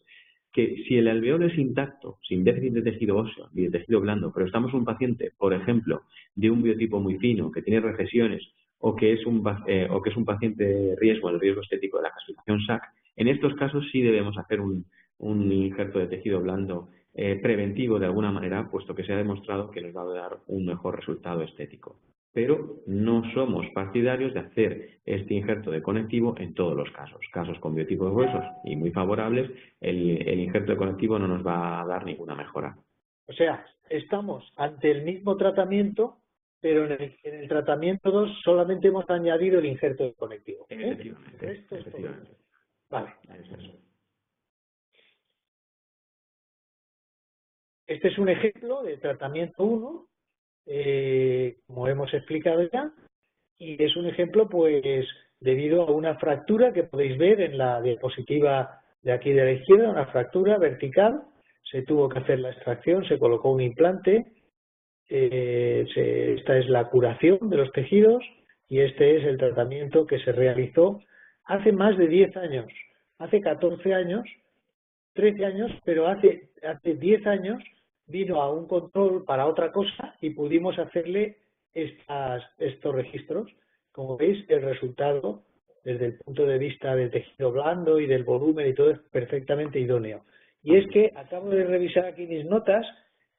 que si el alveolo es intacto, sin déficit de tejido óseo ni de tejido blando, pero estamos en un paciente, por ejemplo, de un biotipo muy fino, que tiene recesiones o que es un paciente de riesgo, el riesgo estético de la clasificación SAC, en estos casos sí debemos hacer un injerto de tejido blando preventivo de alguna manera, puesto que se ha demostrado que nos va a dar un mejor resultado estético. Pero no somos partidarios de hacer este injerto de conectivo en todos los casos. Casos con biotipos gruesos y muy favorables, el injerto de conectivo no nos va a dar ninguna mejora. O sea, estamos ante el mismo tratamiento, pero en el tratamiento 2 solamente hemos añadido el injerto de conectivo. Efectivamente. Vale. Es eso. Este es un ejemplo de tratamiento 1, como hemos explicado ya, y es un ejemplo, pues, debido a una fractura que podéis ver en la diapositiva de aquí de la izquierda, una fractura vertical. Se tuvo que hacer la extracción, se colocó un implante, esta es la curación de los tejidos y este es el tratamiento que se realizó hace más de 10 años, hace 14 años, 13 años, pero hace 10 años vino a un control para otra cosa y pudimos hacerle estos registros. Como veis, el resultado desde el punto de vista del tejido blando y del volumen y todo es perfectamente idóneo. Y es que acabo de revisar aquí mis notas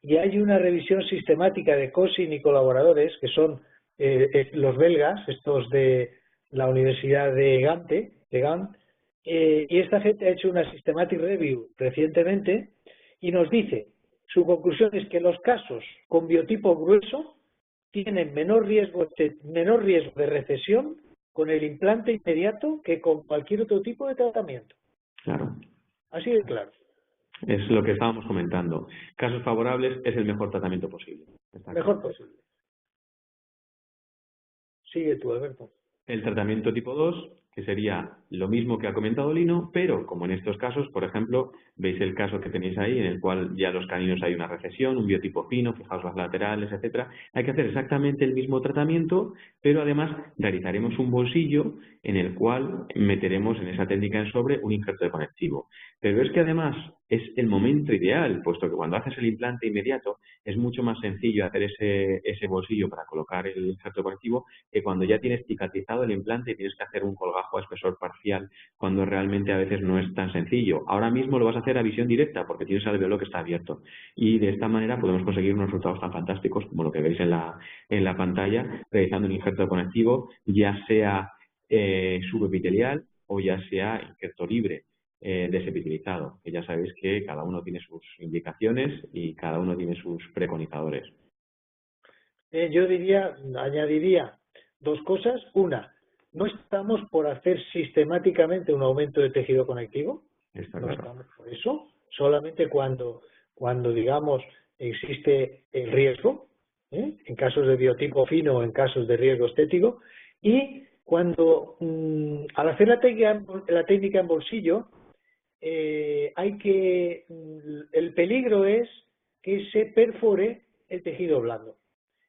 y hay una revisión sistemática de Cosin y colaboradores, que son los belgas, estos de la Universidad de Gant, y esta gente ha hecho una systematic review recientemente y nos dice, su conclusión es que los casos con biotipo grueso tienen menor riesgo de recesión con el implante inmediato que con cualquier otro tipo de tratamiento. Claro. Así de claro. Es lo que estábamos comentando. Casos favorables es el mejor tratamiento posible. Mejor posible. Sigue tú, Alberto. El tratamiento tipo 2, que sería lo mismo que ha comentado Lino, pero como en estos casos, por ejemplo, veis el caso que tenéis ahí, en el cual ya los caninos hay una recesión, un biotipo fino, fijaos las laterales, etcétera. Hay que hacer exactamente el mismo tratamiento, pero además realizaremos un bolsillo en el cual meteremos en esa técnica en sobre un injerto de conectivo. Pero es que además es el momento ideal, puesto que cuando haces el implante inmediato es mucho más sencillo hacer ese bolsillo para colocar el injerto conectivo que cuando ya tienes cicatrizado el implante y tienes que hacer un colgajo a espesor parcial, cuando realmente a veces no es tan sencillo. Ahora mismo lo vas a hacer a visión directa porque tienes el alveolo que está abierto y de esta manera podemos conseguir unos resultados tan fantásticos como lo que veis en la pantalla, realizando un injerto conectivo, ya sea subepitelial o ya sea injerto libre. Desepitelizado, que ya sabéis que cada uno tiene sus indicaciones y cada uno tiene sus preconizadores. Yo añadiría dos cosas. Una, no estamos por hacer sistemáticamente un aumento de tejido conectivo. Está No claro. estamos por eso. Solamente cuando digamos, existe el riesgo, en casos de biotipo fino o en casos de riesgo estético. Y cuando, al hacer la técnica en bolsillo, el peligro es que se perfore el tejido blando.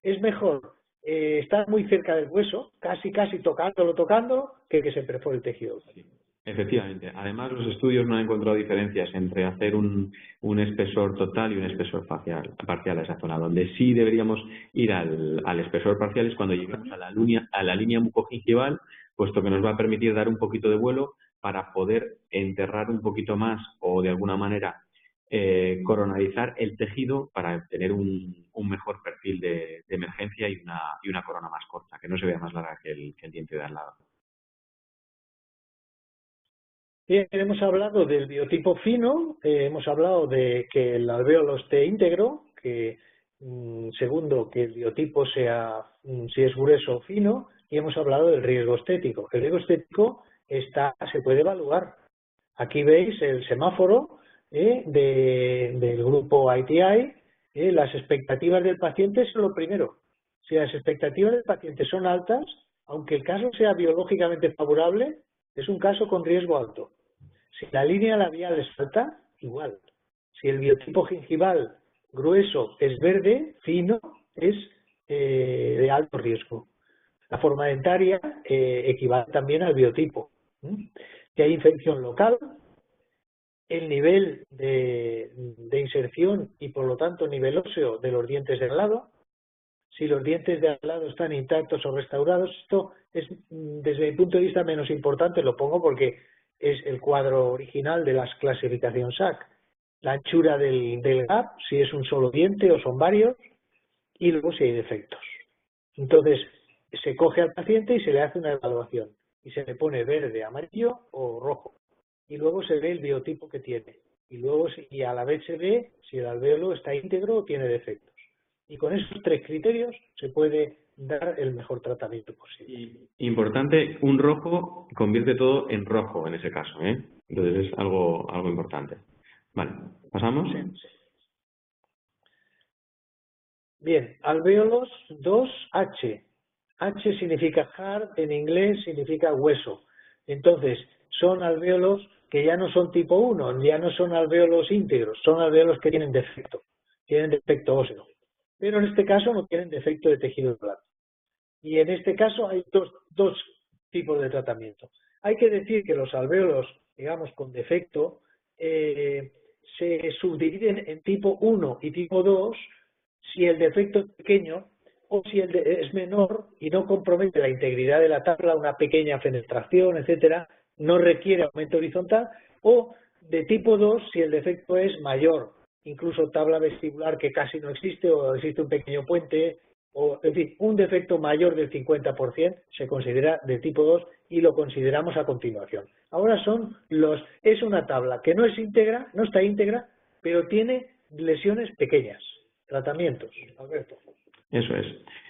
Es mejor estar muy cerca del hueso, casi tocándolo, que se perfore el tejido blando. Efectivamente. Además, los estudios no han encontrado diferencias entre hacer un espesor total y un espesor parcial a esa zona. Donde sí deberíamos ir al espesor parcial es cuando lleguemos a la línea mucogingival, puesto que nos va a permitir dar un poquito de vuelo para poder enterrar un poquito más o de alguna manera coronalizar el tejido para tener un mejor perfil de emergencia y una corona más corta, que no se vea más larga que el diente de al lado. Bien, hemos hablado del biotipo fino, hemos hablado de que el alvéolo esté íntegro, que segundo, que el biotipo sea, si es grueso o fino, y hemos hablado del riesgo estético. El riesgo estético se puede evaluar. Aquí veis el semáforo del grupo ITI. Las expectativas del paciente son lo primero. Si las expectativas del paciente son altas, aunque el caso sea biológicamente favorable, es un caso con riesgo alto. Si la línea labial es alta, igual. Si el biotipo gingival grueso es verde, fino, es de alto riesgo. La forma dentaria equivale también al biotipo. Si hay infección local, el nivel de inserción y por lo tanto nivel óseo de los dientes de al lado, si los dientes de al lado están intactos o restaurados, esto es desde mi punto de vista menos importante, lo pongo porque es el cuadro original de la clasificación SAC. La anchura del gap, si es un solo diente o son varios, y luego si hay defectos. Entonces, se coge al paciente y se le hace una evaluación y se le pone verde, amarillo o rojo. Y luego se ve el biotipo que tiene. Y a la vez se ve si el alvéolo está íntegro o tiene defectos. Y con esos 3 criterios se puede dar el mejor tratamiento posible. Importante, un rojo convierte todo en rojo en ese caso, ¿eh? Entonces es algo importante. Vale, ¿pasamos? Sí. Bien, alvéolos 2H. H significa hard, en inglés significa hueso. Entonces, son alvéolos que ya no son tipo 1, ya no son alvéolos íntegros, son alvéolos que tienen defecto óseo. Pero en este caso no tienen defecto de tejido blando. Y en este caso hay dos tipos de tratamiento. Hay que decir que los alvéolos, digamos, con defecto, se subdividen en tipo 1 y tipo 2 si el defecto es pequeño o si es menor y no compromete la integridad de la tabla, una pequeña fenestración, etcétera, no requiere aumento horizontal, o de tipo 2 si el defecto es mayor, incluso tabla vestibular que casi no existe o existe un pequeño puente, o en fin, un defecto mayor del 50% se considera de tipo 2 y lo consideramos a continuación. Ahora es una tabla que no está íntegra, pero tiene lesiones pequeñas. Tratamientos, Alberto. Eso es.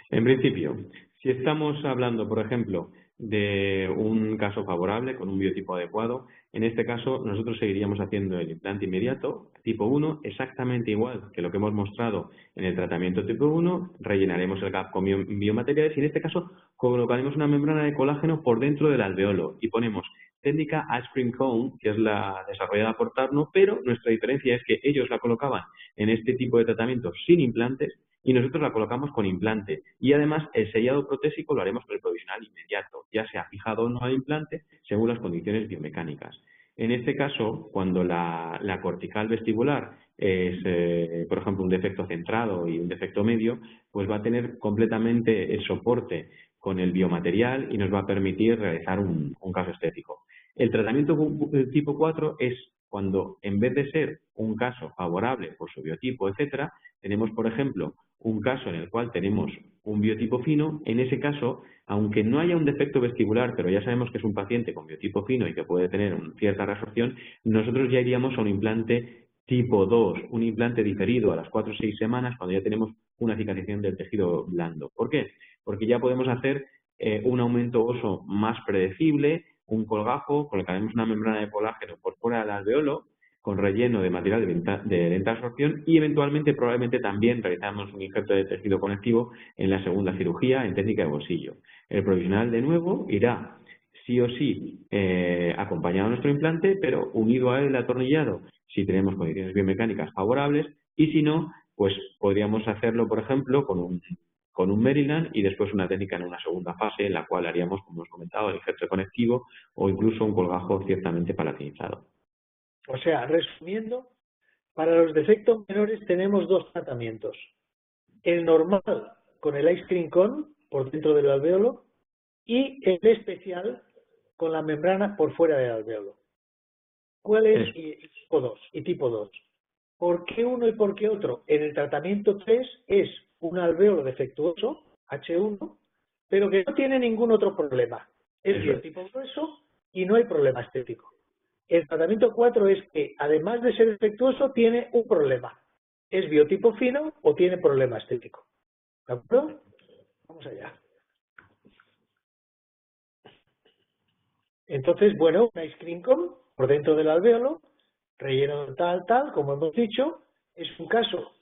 En principio, si estamos hablando, por ejemplo, de un caso favorable con un biotipo adecuado, en este caso nosotros seguiríamos haciendo el implante inmediato tipo 1 exactamente igual que lo que hemos mostrado en el tratamiento tipo 1, rellenaremos el gap con biomateriales y en este caso colocaremos una membrana de colágeno por dentro del alvéolo y ponemos técnica Ice Cream Cone, que es la desarrollada por Tarno, pero nuestra diferencia es que ellos la colocaban en este tipo de tratamiento sin implantes y nosotros la colocamos con implante. Y además el sellado protésico lo haremos con el provisional inmediato, ya sea fijado o no al implante, según las condiciones biomecánicas. En este caso, cuando la cortical vestibular es, por ejemplo, un defecto centrado y un defecto medio, pues va a tener completamente el soporte con el biomaterial y nos va a permitir realizar un caso estético. El tratamiento tipo 4 es cuando, en vez de ser un caso favorable por su biotipo, etcétera, tenemos, por ejemplo, un caso en el cual tenemos un biotipo fino. En ese caso, aunque no haya un defecto vestibular, pero ya sabemos que es un paciente con biotipo fino y que puede tener cierta resorción, nosotros ya iríamos a un implante tipo 2, un implante diferido a las 4 o 6 semanas cuando ya tenemos una cicatrización del tejido blando. ¿Por qué? Porque ya podemos hacer un aumento óseo más predecible, un colgajo, colocaremos una membrana de colágeno por fuera del alvéolo con relleno de material de lenta absorción y eventualmente probablemente también realizamos un injerto de tejido conectivo en la segunda cirugía en técnica de bolsillo. El provisional de nuevo irá sí o sí acompañado a nuestro implante, pero unido a él el atornillado si tenemos condiciones biomecánicas favorables y si no, pues podríamos hacerlo, por ejemplo, con un Maryland y después una técnica en una segunda fase en la cual haríamos, como hemos comentado, el injerto conectivo o incluso un colgajo ciertamente palatinizado. O sea, resumiendo, para los defectos menores tenemos 2 tratamientos. El normal con el Ice Cream Cone por dentro del alvéolo y el especial con la membrana por fuera del alvéolo. ¿Cuál es? Y tipo 2. ¿Por qué uno y por qué otro? En el tratamiento 3 es un alvéolo defectuoso, H1, pero que no tiene ningún otro problema. Es biotipo grueso y no hay problema estético. El tratamiento 4 es que, además de ser defectuoso, tiene un problema. ¿Es biotipo fino o tiene problema estético? ¿De acuerdo? Vamos allá. Entonces, bueno, una iscrincón por dentro del alvéolo, relleno tal, como hemos dicho, es un caso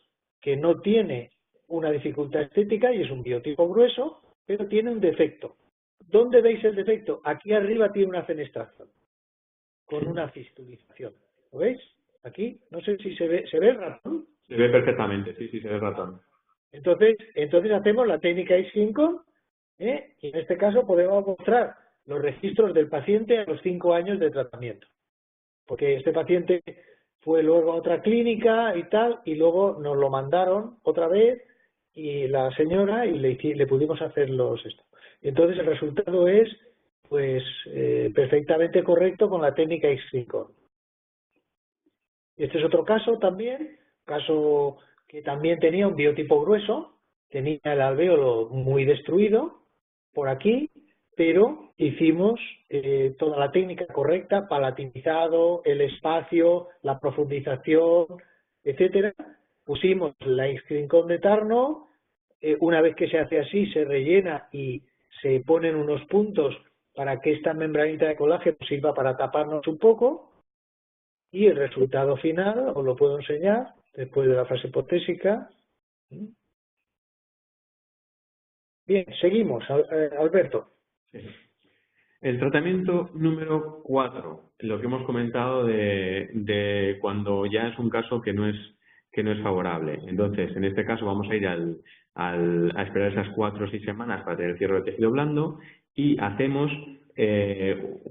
que no tiene una dificultad estética y es un biotipo grueso, pero tiene un defecto. ¿Dónde veis el defecto? Aquí arriba tiene una fenestración, con una fistulización. ¿Lo veis? Aquí, no sé si se ve el ratón. Se ve perfectamente, sí, se ve el ratón. Entonces hacemos la técnica iscrincón, y en este caso podemos mostrar los registros del paciente a los 5 años de tratamiento. Porque este paciente fue luego a otra clínica y tal, y luego nos lo mandaron otra vez, y la señora, y le pudimos hacer esto. Y entonces el resultado es, pues, perfectamente correcto con la técnica iscrincón. Este es otro caso también, caso que también tenía un biotipo grueso, tenía el alvéolo muy destruido por aquí, pero hicimos toda la técnica correcta, palatinizado, el espacio, la profundización, etcétera. Pusimos la iscrincón de Tarnow, una vez que se hace así, se rellena y se ponen unos puntos para que esta membranita de colágeno sirva para taparnos un poco, y el resultado final os lo puedo enseñar después de la fase hipotésica. Bien, seguimos, Alberto. Sí. El tratamiento número 4, lo que hemos comentado de cuando ya es un caso que no es favorable. Entonces, en este caso vamos a ir a esperar esas 4 o 6 semanas para tener el cierre de tejido blando y hacemos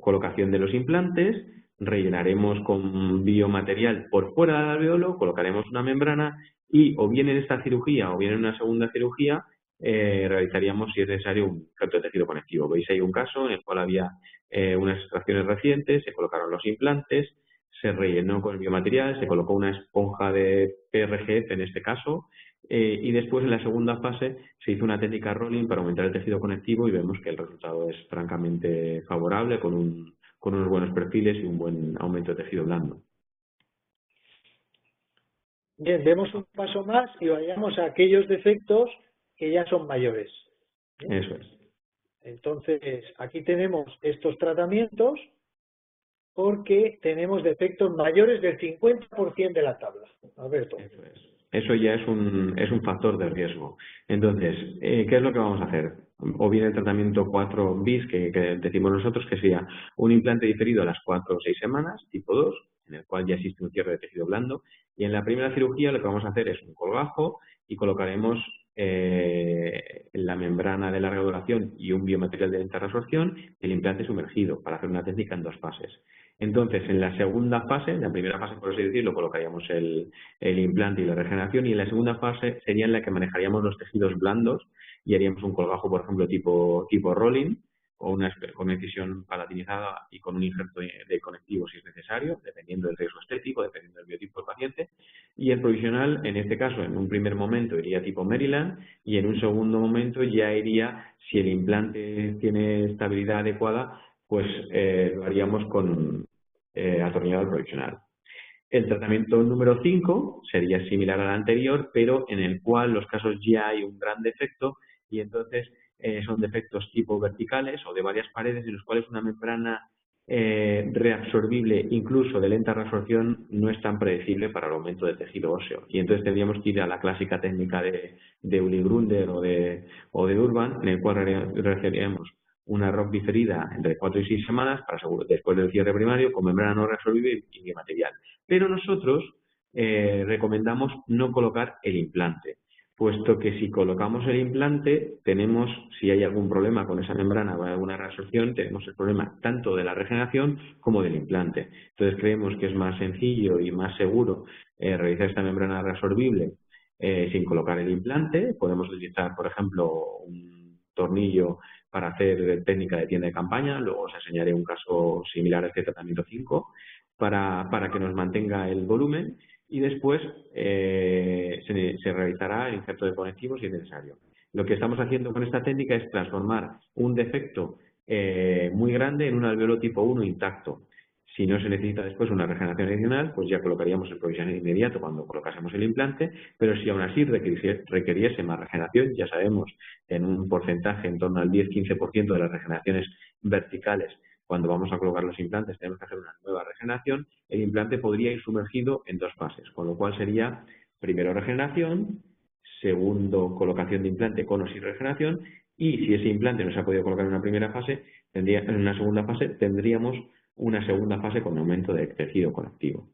colocación de los implantes, rellenaremos con biomaterial por fuera del alvéolo, colocaremos una membrana y o bien en esta cirugía o bien en una segunda cirugía realizaríamos, si es necesario, un injerto de tejido conectivo. Veis ahí un caso en el cual había unas extracciones recientes, se colocaron los implantes, se rellenó con el biomaterial, se colocó una esponja de PRGF en este caso, y después en la segunda fase se hizo una técnica rolling para aumentar el tejido conectivo y vemos que el resultado es francamente favorable con unos buenos perfiles y un buen aumento de tejido blando. Bien, demos un paso más y vayamos a aquellos defectos que ya son mayores. Eso es. Entonces, aquí tenemos estos tratamientos porque tenemos defectos mayores del 50% de la tabla. Alberto. Eso es. Eso ya es un factor de riesgo. Entonces, ¿qué es lo que vamos a hacer? O bien el tratamiento 4 bis, que decimos nosotros, que sería un implante diferido a las 4 o 6 semanas, tipo 2, en el cual ya existe un cierre de tejido blando. Y en la primera cirugía lo que vamos a hacer es un colgajo y colocaremos la membrana de larga duración y un biomaterial de lenta resorción, el implante sumergido, para hacer una técnica en 2 fases. Entonces, en la segunda fase, en la primera fase, por así decirlo, colocaríamos el implante y la regeneración, y en la segunda fase sería en la que manejaríamos los tejidos blandos y haríamos un colgajo, por ejemplo, tipo rolling, o con una incisión palatinizada y con un injerto de conectivo si es necesario, dependiendo del riesgo estético, dependiendo del biotipo del paciente. Y el provisional, en este caso, en un primer momento iría tipo Maryland y en un segundo momento ya iría, si el implante tiene estabilidad adecuada, pues lo haríamos con atornillado al provisional. El tratamiento número 5 sería similar al anterior, pero en el cual los casos ya hay un gran defecto y entonces son defectos tipo verticales o de varias paredes en los cuales una membrana reabsorbible, incluso de lenta reabsorción, no es tan predecible para el aumento del tejido óseo. Y entonces tendríamos que ir a la clásica técnica de Uli-Grunder o de Urban, en el cual realizaríamos una ROC diferida entre 4 y 6 semanas después del cierre primario con membrana no reabsorbible y biomaterial. Pero nosotros recomendamos no colocar el implante, puesto que si colocamos el implante, si hay algún problema con esa membrana o alguna reabsorción, tenemos el problema tanto de la regeneración como del implante. Entonces creemos que es más sencillo y más seguro realizar esta membrana reabsorbible sin colocar el implante. Podemos utilizar, por ejemplo, un tornillo para hacer técnica de tienda de campaña, luego os enseñaré un caso similar a este tratamiento 5, para que nos mantenga el volumen y después se realizará el injerto de conectivos si es necesario. Lo que estamos haciendo con esta técnica es transformar un defecto muy grande en un alvéolo tipo 1 intacto. Si no se necesita después una regeneración adicional, pues ya colocaríamos el provisional inmediato cuando colocásemos el implante, pero si aún así requiriese más regeneración, ya sabemos, en un porcentaje en torno al 10-15% de las regeneraciones verticales, cuando vamos a colocar los implantes tenemos que hacer una nueva regeneración, el implante podría ir sumergido en 2 fases, con lo cual sería primero regeneración, segundo colocación de implante con o sin regeneración, y si ese implante no se ha podido colocar en una primera fase, en una segunda fase tendríamos una segunda fase con aumento de tejido conectivo.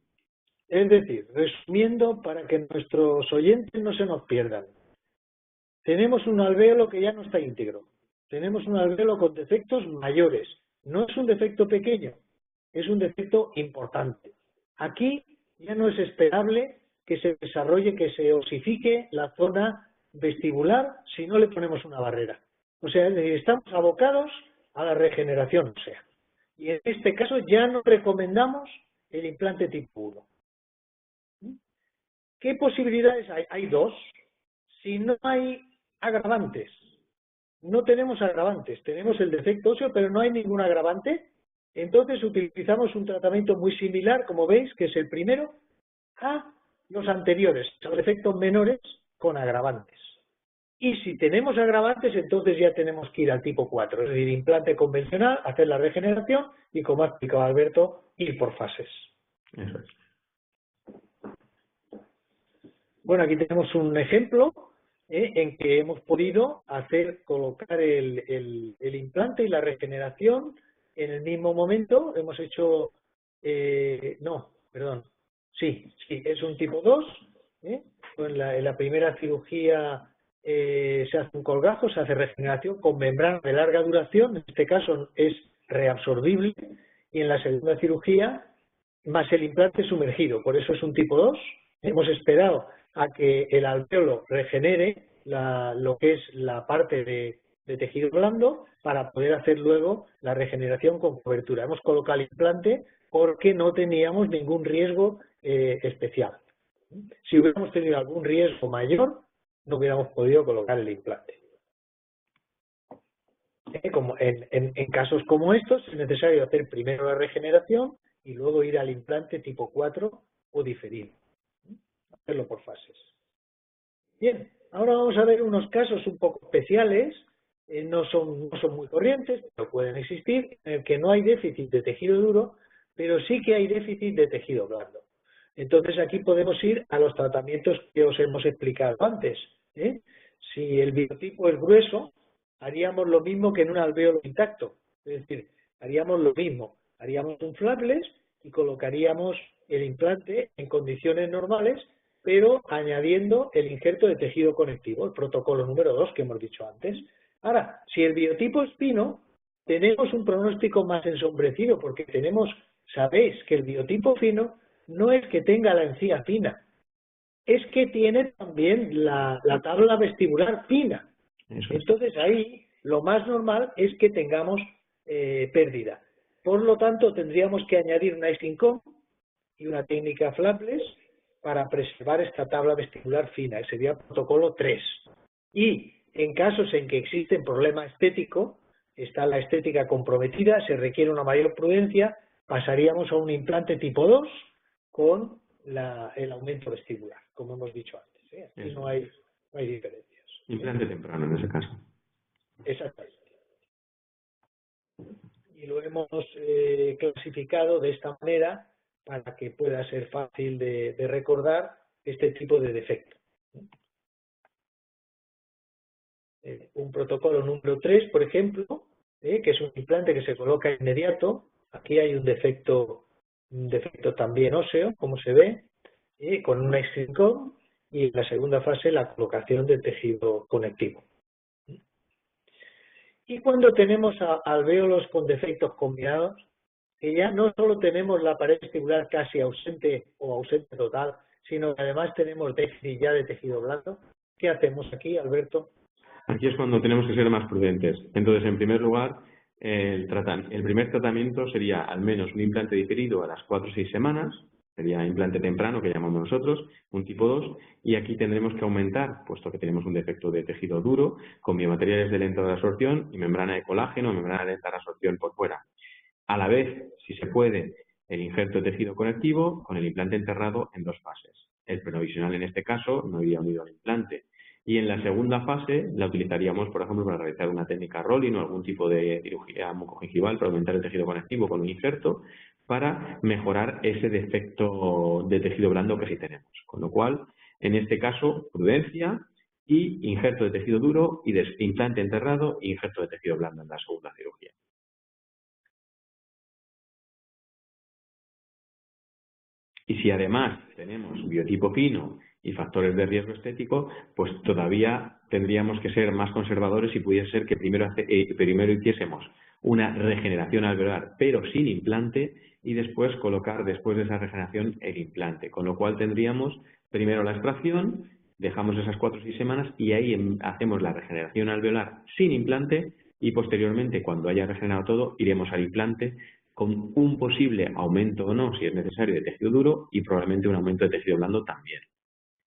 Es decir, resumiendo, para que nuestros oyentes no se nos pierdan, tenemos un alvéolo que ya no está íntegro, tenemos un alvéolo con defectos mayores, no es un defecto pequeño, es un defecto importante. Aquí ya no es esperable que se desarrolle, que se osifique la zona vestibular si no le ponemos una barrera. O sea, es decir, estamos abocados a la regeneración ósea. Y en este caso ya no recomendamos el implante tipo 1. ¿Qué posibilidades hay? Hay 2. Si no hay agravantes, no tenemos agravantes, tenemos el defecto óseo, pero no hay ningún agravante, entonces utilizamos un tratamiento muy similar, como veis, que es el primero, a los anteriores, los defectos menores con agravantes. Y si tenemos agravantes, entonces ya tenemos que ir al tipo 4, es decir, implante convencional, hacer la regeneración y, como ha explicado Alberto, ir por fases. Eso es. Bueno, aquí tenemos un ejemplo en que hemos podido colocar el implante y la regeneración en el mismo momento. Hemos hecho, sí, es un tipo 2. En la primera cirugía se hace un colgajo, se hace regeneración con membrana de larga duración, en este caso es reabsorbible, y en la segunda cirugía más el implante sumergido, por eso es un tipo 2. Hemos esperado a que el alvéolo regenere lo que es la parte de tejido blando para poder hacer luego la regeneración con cobertura. Hemos colocado el implante porque no teníamos ningún riesgo especial. Si hubiéramos tenido algún riesgo mayor, no hubiéramos podido colocar el implante. Como en casos como estos es necesario hacer primero la regeneración y luego ir al implante tipo 4 o diferido. Hacerlo por fases. Bien, ahora vamos a ver unos casos un poco especiales, no son muy corrientes, pero pueden existir, en el que no hay déficit de tejido duro, pero sí que hay déficit de tejido blando. Entonces aquí podemos ir a los tratamientos que os hemos explicado antes. Si el biotipo es grueso, haríamos lo mismo que en un alvéolo intacto, es decir, haríamos lo mismo, haríamos un flapless y colocaríamos el implante en condiciones normales, pero añadiendo el injerto de tejido conectivo, el protocolo número 2 que hemos dicho antes. Ahora, si el biotipo es fino, tenemos un pronóstico más ensombrecido, porque sabéis que el biotipo fino no es que tenga la encía fina, es que tiene también la tabla vestibular fina. Entonces ahí lo más normal es que tengamos pérdida. Por lo tanto, tendríamos que añadir una icing comb y una técnica flapless para preservar esta tabla vestibular fina, que sería protocolo 3. Y en casos en que existen problema estético, está la estética comprometida, se requiere una mayor prudencia, pasaríamos a un implante tipo 2 con el aumento vestibular, como hemos dicho antes. Aquí no hay diferencias. Implante temprano en ese caso. Exactamente. Y lo hemos clasificado de esta manera para que pueda ser fácil de recordar este tipo de defecto. Un protocolo número 3, por ejemplo, que es un implante que se coloca inmediato. Aquí hay un defecto también óseo, como se ve, con una icing comb, y en la segunda fase la colocación del tejido conectivo. Y cuando tenemos alvéolos con defectos combinados, que ya no solo tenemos la pared vestibular casi ausente o ausente total, sino que además tenemos déficit ya de tejido blando, ¿qué hacemos aquí, Alberto? Aquí es cuando tenemos que ser más prudentes. Entonces, en primer lugar, el primer tratamiento sería al menos un implante diferido a las 4 o 6 semanas, sería implante temprano, que llamamos nosotros, un tipo 2, y aquí tendremos que aumentar, puesto que tenemos un defecto de tejido duro, con biomateriales de lenta reabsorción y membrana de colágeno, membrana de lenta reabsorción por fuera. A la vez, si se puede, el injerto de tejido conectivo con el implante enterrado en 2 fases. El preprovisional en este caso no iría unido al implante. Y en la segunda fase la utilizaríamos, por ejemplo, para realizar una técnica rolling o algún tipo de cirugía mucogingival para aumentar el tejido conectivo con un injerto para mejorar ese defecto de tejido blando que sí tenemos. Con lo cual, en este caso, prudencia y injerto de tejido duro y implante enterrado e injerto de tejido blando en la segunda cirugía. Y si además tenemos biotipo fino y factores de riesgo estético, pues todavía tendríamos que ser más conservadores y pudiese ser que primero hiciésemos una regeneración alveolar, pero sin implante, y después colocar, después de esa regeneración, el implante. Con lo cual tendríamos primero la extracción, dejamos esas 4 o 6 semanas y ahí hacemos la regeneración alveolar sin implante y posteriormente, cuando haya regenerado todo, iremos al implante con un posible aumento o no, si es necesario, de tejido duro y probablemente un aumento de tejido blando también.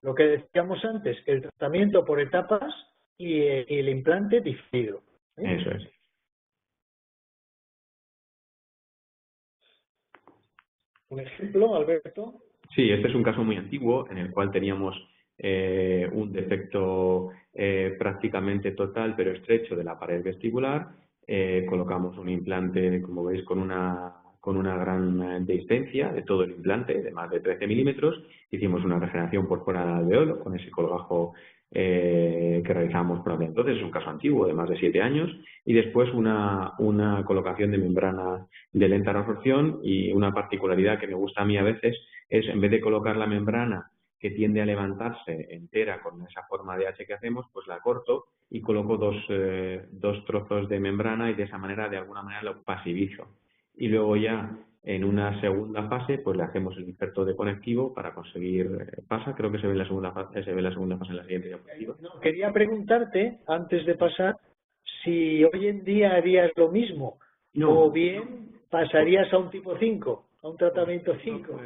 Lo que decíamos antes, el tratamiento por etapas y el implante diferido. Eso es. Un ejemplo, Alberto. Sí, este es un caso muy antiguo en el cual teníamos un defecto prácticamente total pero estrecho de la pared vestibular. Colocamos un implante, como veis, con una gran distancia de todo el implante, de más de 13 milímetros. Hicimos una regeneración por fuera del alveolo con ese colgajo que realizamos por aquel entonces. Es un caso antiguo de más de 7 años. Y después una colocación de membrana de lenta resorción, y una particularidad que me gusta a mí a veces es, en vez de colocar la membrana que tiende a levantarse entera con esa forma de H que hacemos, pues la corto y coloco dos trozos de membrana y de esa manera, de alguna manera, lo pasivizo. Y luego ya en una segunda fase, pues le hacemos el injerto de conectivo para conseguir creo que se ve la segunda fase en la siguiente diapositiva. No, quería preguntarte, antes de pasar, si hoy en día harías lo mismo, o bien pasarías a un tipo 5, a un tratamiento 5.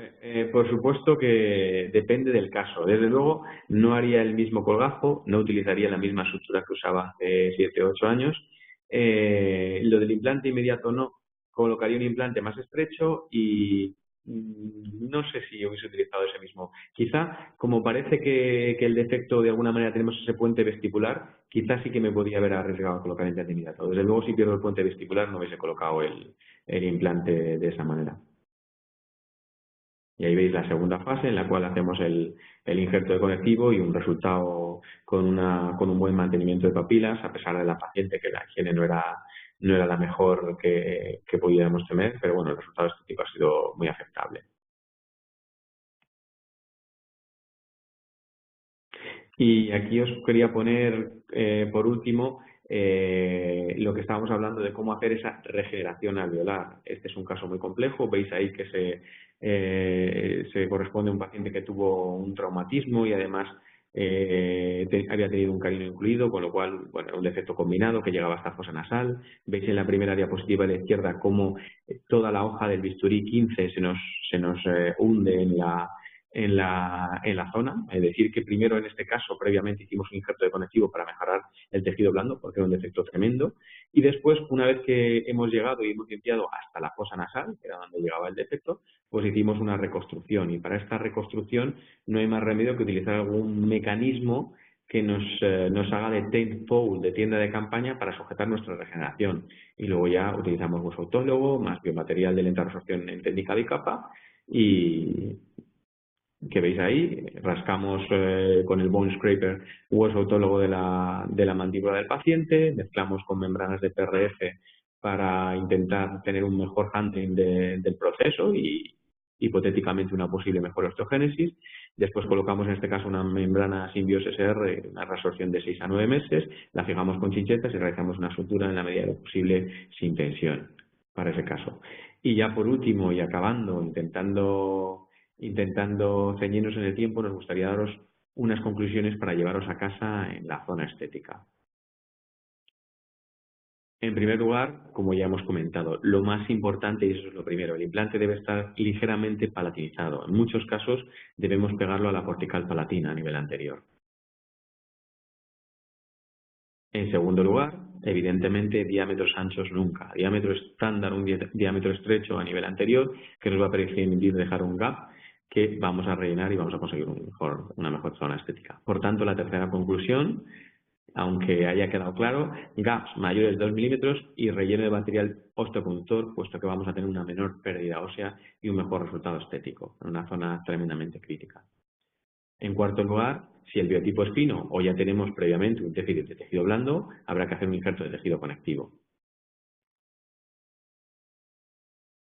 Por supuesto que depende del caso. Desde luego, no haría el mismo colgajo, no utilizaría la misma sutura que usaba hace 7 o 8 años. Lo del implante inmediato no. Colocaría un implante más estrecho y no sé si hubiese utilizado ese mismo. Quizá, como parece que el defecto de alguna manera tenemos ese puente vestibular, quizá sí que me podría haber arriesgado a colocar el implante inmediato. Desde luego, si pierdo el puente vestibular, no hubiese colocado el implante de esa manera. Y ahí veis la segunda fase en la cual hacemos el injerto de conectivo y un resultado con un buen mantenimiento de papilas, a pesar de la paciente que la higiene no era la mejor que pudiéramos tener, pero bueno, el resultado estético ha sido muy aceptable. Y aquí os quería poner, por último, lo que estábamos hablando de cómo hacer esa regeneración alveolar. Este es un caso muy complejo. Veis ahí que se corresponde a un paciente que tuvo un traumatismo y además había tenido un carino incluido, con lo cual, bueno, era un defecto combinado que llegaba hasta fosa nasal. Veis en la primera diapositiva de la izquierda cómo toda la hoja del bisturí 15 se nos hunde en la zona. Es decir, que primero, en este caso, previamente hicimos un injerto de conectivo para mejorar el tejido blando, porque era un defecto tremendo, y después, una vez que hemos llegado y hemos limpiado hasta la fosa nasal, que era donde llegaba el defecto, pues hicimos una reconstrucción, y para esta reconstrucción no hay más remedio que utilizar algún mecanismo que nos haga de tent pole, de tienda de campaña, para sujetar nuestra regeneración. Y luego ya utilizamos hueso autólogo, más biomaterial de lenta resorción en técnica bicapa, y que veis ahí, rascamos con el bone scraper hueso autólogo de la mandíbula del paciente, mezclamos con membranas de PRF para intentar tener un mejor handling del proceso y hipotéticamente una posible mejor osteogénesis. Después colocamos en este caso una membrana Symbios SR, una resorción de 6 a 9 meses, la fijamos con chinchetas y realizamos una sutura en la medida de lo posible sin tensión para ese caso. Y ya por último, y acabando, intentando ceñirnos en el tiempo, nos gustaría daros unas conclusiones para llevaros a casa en la zona estética. En primer lugar, como ya hemos comentado, lo más importante, y eso es lo primero, el implante debe estar ligeramente palatinizado. En muchos casos debemos pegarlo a la cortical palatina a nivel anterior. En segundo lugar, evidentemente diámetros anchos nunca. Diámetro estándar, un diámetro estrecho a nivel anterior, que nos va a permitir dejar un gap que vamos a rellenar y vamos a conseguir una mejor zona estética. Por tanto, la tercera conclusión, aunque haya quedado claro, gaps mayores de 2 milímetros y relleno de material osteoconductor, puesto que vamos a tener una menor pérdida ósea y un mejor resultado estético, en una zona tremendamente crítica. En cuarto lugar, si el biotipo es fino o ya tenemos previamente un déficit de tejido blando, habrá que hacer un injerto de tejido conectivo.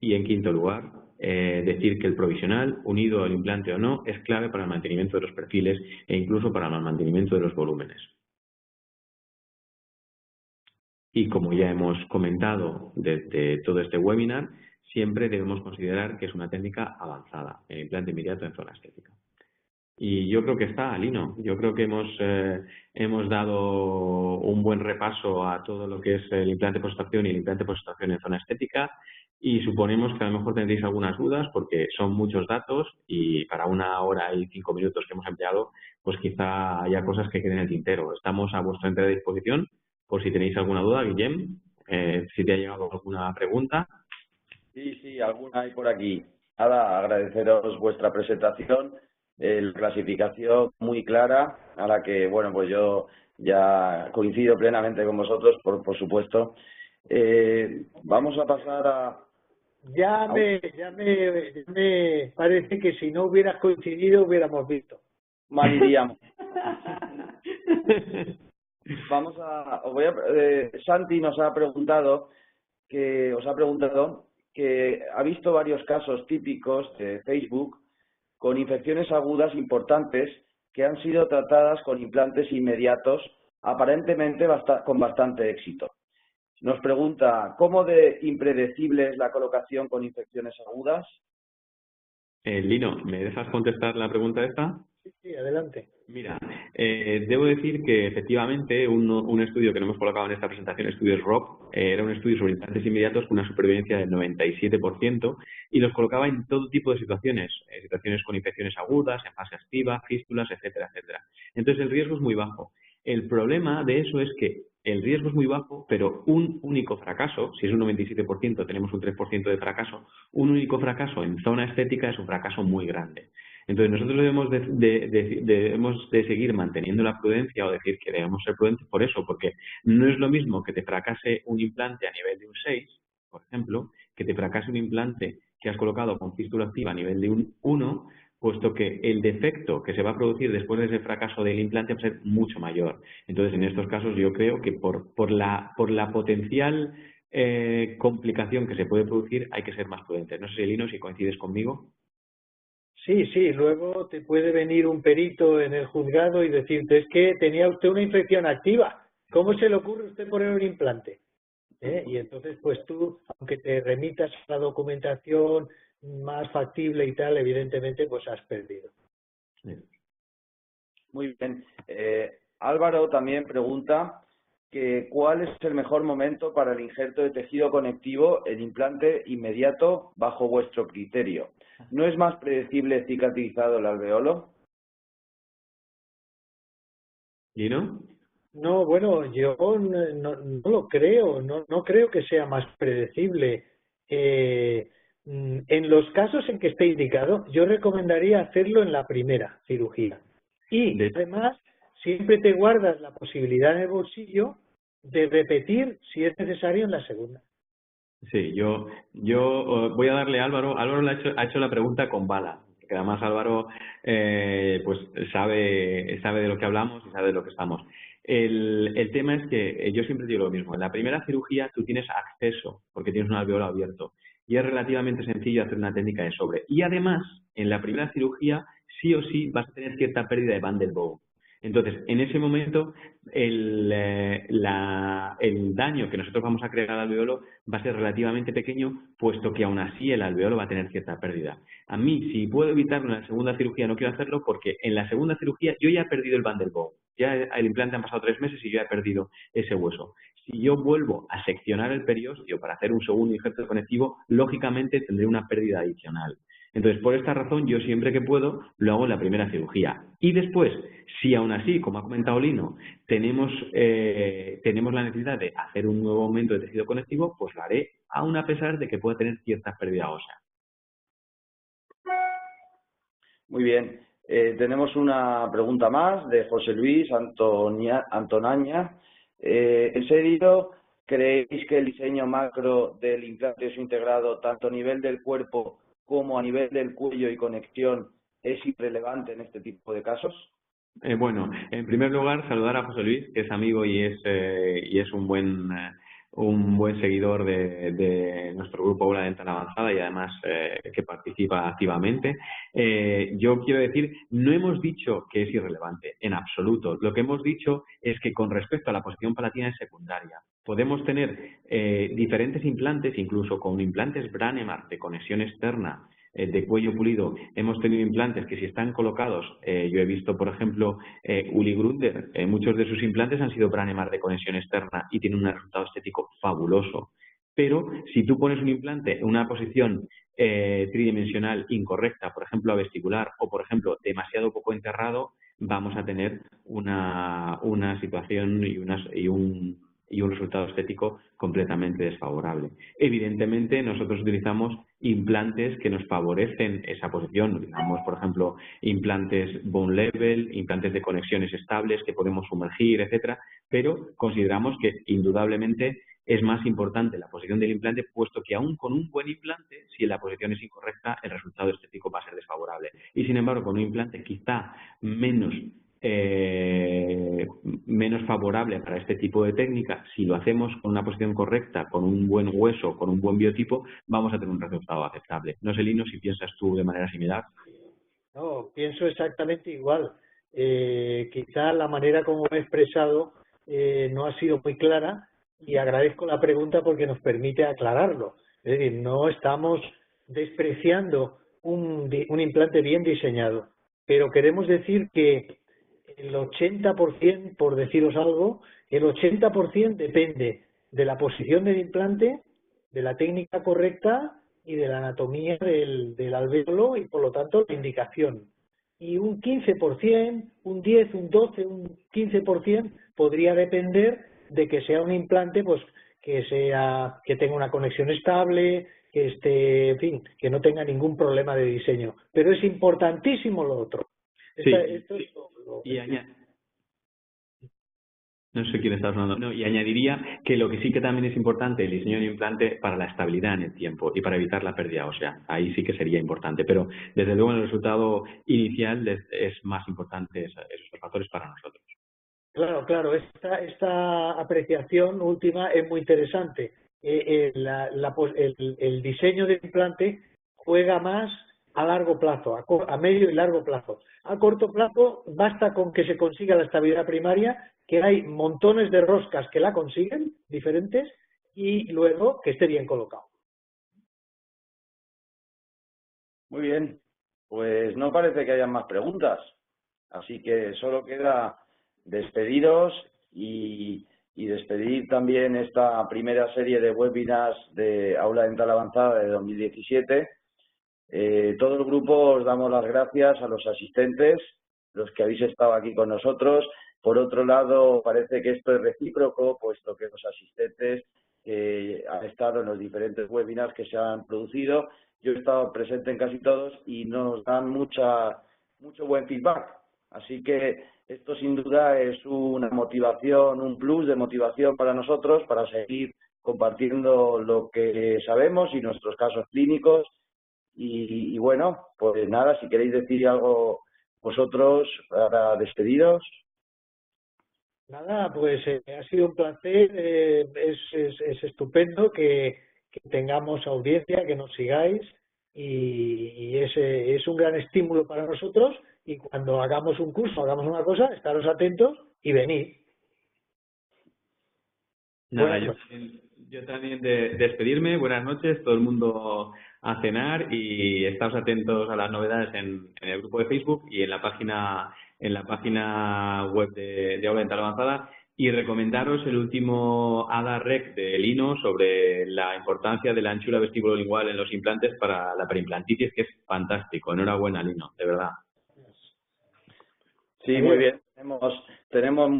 Y en quinto lugar, decir que el provisional, unido al implante o no, es clave para el mantenimiento de los perfiles e incluso para el mantenimiento de los volúmenes. Y como ya hemos comentado desde todo este webinar, siempre debemos considerar que es una técnica avanzada, el implante inmediato en zona estética. Y yo creo que está, Lino. Yo creo que hemos dado un buen repaso a todo lo que es el implante post-extracción y el implante post-extracción en zona estética y suponemos que a lo mejor tendréis algunas dudas porque son muchos datos y para 1 hora y 5 minutos que hemos empleado, pues quizá haya cosas que queden en el tintero. Estamos a vuestra entera disposición por si tenéis alguna duda, Guillem, si te ha llegado alguna pregunta. Sí, alguna hay por aquí. Nada, agradeceros vuestra presentación. La clasificación muy clara, a la que, bueno, pues yo ya coincido plenamente con vosotros, por supuesto. Vamos a pasar a... Ya me parece que si no hubieras coincidido hubiéramos visto. Mal iríamos. Santi os ha preguntado que ha visto varios casos típicos de Facebook con infecciones agudas importantes que han sido tratadas con implantes inmediatos, aparentemente con bastante éxito. Nos pregunta, ¿cómo de impredecible es la colocación con infecciones agudas? Lino, ¿me dejas contestar la pregunta esta? Sí, adelante. Mira, debo decir que efectivamente un estudio que no hemos colocado en esta presentación, estudios ROP, era un estudio sobre implantes inmediatos con una supervivencia del 97% y los colocaba en todo tipo de situaciones, situaciones con infecciones agudas, en fase activa, fístulas, etcétera, etcétera. Entonces el riesgo es muy bajo. El problema de eso es que el riesgo es muy bajo, pero un único fracaso, si es un 97%, tenemos un 3% de fracaso, un único fracaso en zona estética es un fracaso muy grande. Entonces nosotros debemos de seguir manteniendo la prudencia o decir que debemos ser prudentes por eso, porque no es lo mismo que te fracase un implante a nivel de un 6, por ejemplo, que te fracase un implante que has colocado con fístula activa a nivel de un 1, puesto que el defecto que se va a producir después de ese fracaso del implante va a ser mucho mayor. Entonces, en estos casos yo creo que por la potencial complicación que se puede producir hay que ser más prudentes. No sé, Lino, si coincides conmigo. Sí, luego te puede venir un perito en el juzgado y decirte, es que tenía usted una infección activa, ¿cómo se le ocurre a usted poner un implante? Y entonces, pues tú, aunque te remitas a la documentación más factible y tal, evidentemente, pues has perdido. Muy bien. Álvaro también pregunta que cuál es el mejor momento para el injerto de tejido conectivo en implante inmediato bajo vuestro criterio. ¿No es más predecible cicatrizado el alveolo? ¿Y no? No, bueno, yo no lo creo, no creo que sea más predecible. En los casos en que esté indicado, yo recomendaría hacerlo en la primera cirugía. Y además, siempre te guardas la posibilidad en el bolsillo de repetir si es necesario en la segunda. Sí, yo voy a darle a Álvaro. Álvaro ha hecho la pregunta con bala, que además Álvaro pues sabe de lo que hablamos y sabe de lo que estamos. El tema es que yo siempre digo lo mismo. En la primera cirugía tú tienes acceso porque tienes un alveolo abierto y es relativamente sencillo hacer una técnica de sobre. Y además, en la primera cirugía sí o sí vas a tener cierta pérdida de Van der Waals. Entonces, en ese momento, el daño que nosotros vamos a crear al alveolo va a ser relativamente pequeño, puesto que aún así el alveolo va a tener cierta pérdida. A mí, si puedo evitarlo en la segunda cirugía, no quiero hacerlo porque en la segunda cirugía yo ya he perdido el Van der Waals. Ya el implante han pasado 3 meses y yo ya he perdido ese hueso. Si yo vuelvo a seccionar el periósteo para hacer un segundo injerto conectivo, lógicamente tendré una pérdida adicional. Entonces, por esta razón, yo siempre que puedo lo hago en la primera cirugía. Y después, si aún así, como ha comentado Lino, tenemos la necesidad de hacer un nuevo aumento de tejido conectivo, pues lo haré, aun a pesar de que pueda tener cierta pérdida ósea. Muy bien. Tenemos una pregunta más de José Luis Antonaña. En serio, ¿creéis que el diseño macro del implante integrado, tanto a nivel del cuerpo como a nivel del cuello y conexión, es irrelevante en este tipo de casos? Bueno, en primer lugar, saludar a José Luis, que es amigo y es un buen seguidor de nuestro grupo Aula Dental Avanzada y además que participa activamente. Yo quiero decir, no hemos dicho que es irrelevante, en absoluto. Lo que hemos dicho es que con respecto a la posición palatina es secundaria. Podemos tener diferentes implantes, incluso con implantes Brannemar de conexión externa, de cuello pulido. Hemos tenido implantes que si están colocados, yo he visto, por ejemplo, Uli Grunder, muchos de sus implantes han sido Brannemar de conexión externa y tienen un resultado estético fabuloso. Pero si tú pones un implante en una posición tridimensional incorrecta, por ejemplo, vestibular o, por ejemplo, demasiado poco enterrado, vamos a tener una situación y un resultado estético completamente desfavorable. Evidentemente, nosotros utilizamos implantes que nos favorecen esa posición. Utilizamos, por ejemplo, implantes bone level, implantes de conexiones estables que podemos sumergir, etcétera, pero consideramos que indudablemente es más importante la posición del implante, puesto que aún con un buen implante, si la posición es incorrecta, el resultado estético va a ser desfavorable. Y sin embargo, con un implante quizá menos favorable para este tipo de técnica, si lo hacemos con una posición correcta, con un buen hueso, con un buen biotipo, vamos a tener un resultado aceptable. No sé, Lino, si piensas tú de manera similar. No, pienso exactamente igual. Quizá la manera como he expresado no ha sido muy clara y agradezco la pregunta porque nos permite aclararlo. Es decir, no estamos despreciando un implante bien diseñado, pero queremos decir que el 80%, por deciros algo, el 80% depende de la posición del implante, de la técnica correcta y de la anatomía del alvéolo y, por lo tanto, la indicación. Y un 15%, un 10, un 12, un 15% podría depender de que sea un implante pues que tenga una conexión estable, que esté, en fin, que no tenga ningún problema de diseño. Pero es importantísimo lo otro. Esto es no sé quién está hablando. No, y añadiría que lo que sí que también es importante el diseño de implante para la estabilidad en el tiempo y para evitar la pérdida ósea. Ahí sí que sería importante, pero desde luego en el resultado inicial es más importante esos factores para nosotros. Claro. Esta apreciación última es muy interesante. El diseño del implante juega más a largo plazo, a medio y largo plazo. A corto plazo basta con que se consiga la estabilidad primaria, que hay montones de roscas que la consiguen, diferentes, y luego que esté bien colocado. Muy bien, pues no parece que haya más preguntas, así que solo queda despediros y despedir también esta primera serie de webinars de Aula Dental Avanzada de 2017. Todo el grupo os damos las gracias a los asistentes, los que habéis estado aquí con nosotros. Por otro lado, parece que esto es recíproco, puesto que los asistentes han estado en los diferentes webinars que se han producido. Yo he estado presente en casi todos y nos dan mucho buen feedback. Así que esto sin duda es una motivación, un plus de motivación para nosotros para seguir compartiendo lo que sabemos y nuestros casos clínicos. Y bueno, pues nada, si queréis decir algo vosotros para despediros. Nada, pues ha sido un placer, es estupendo que tengamos audiencia, que nos sigáis y es un gran estímulo para nosotros y cuando hagamos un curso, hagamos una cosa, estaros atentos y venid. Nada, yo también de despedirme, buenas noches, todo el mundo a cenar y estaos atentos a las novedades en el grupo de Facebook y en la página web de Aula Dental Avanzada. Y recomendaros el último ADA-REC de Lino sobre la importancia de la anchura vestibulolingual en los implantes para la preimplantitis, que es fantástico. Enhorabuena, Lino, de verdad. Sí, muy bien. Tenemos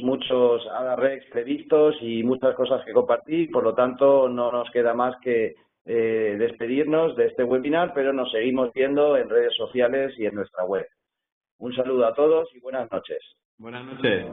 muchos ADA-RECs previstos y muchas cosas que compartir, por lo tanto no nos queda más que despedirnos de este webinar, pero nos seguimos viendo en redes sociales y en nuestra web. Un saludo a todos y buenas noches. Buenas noches.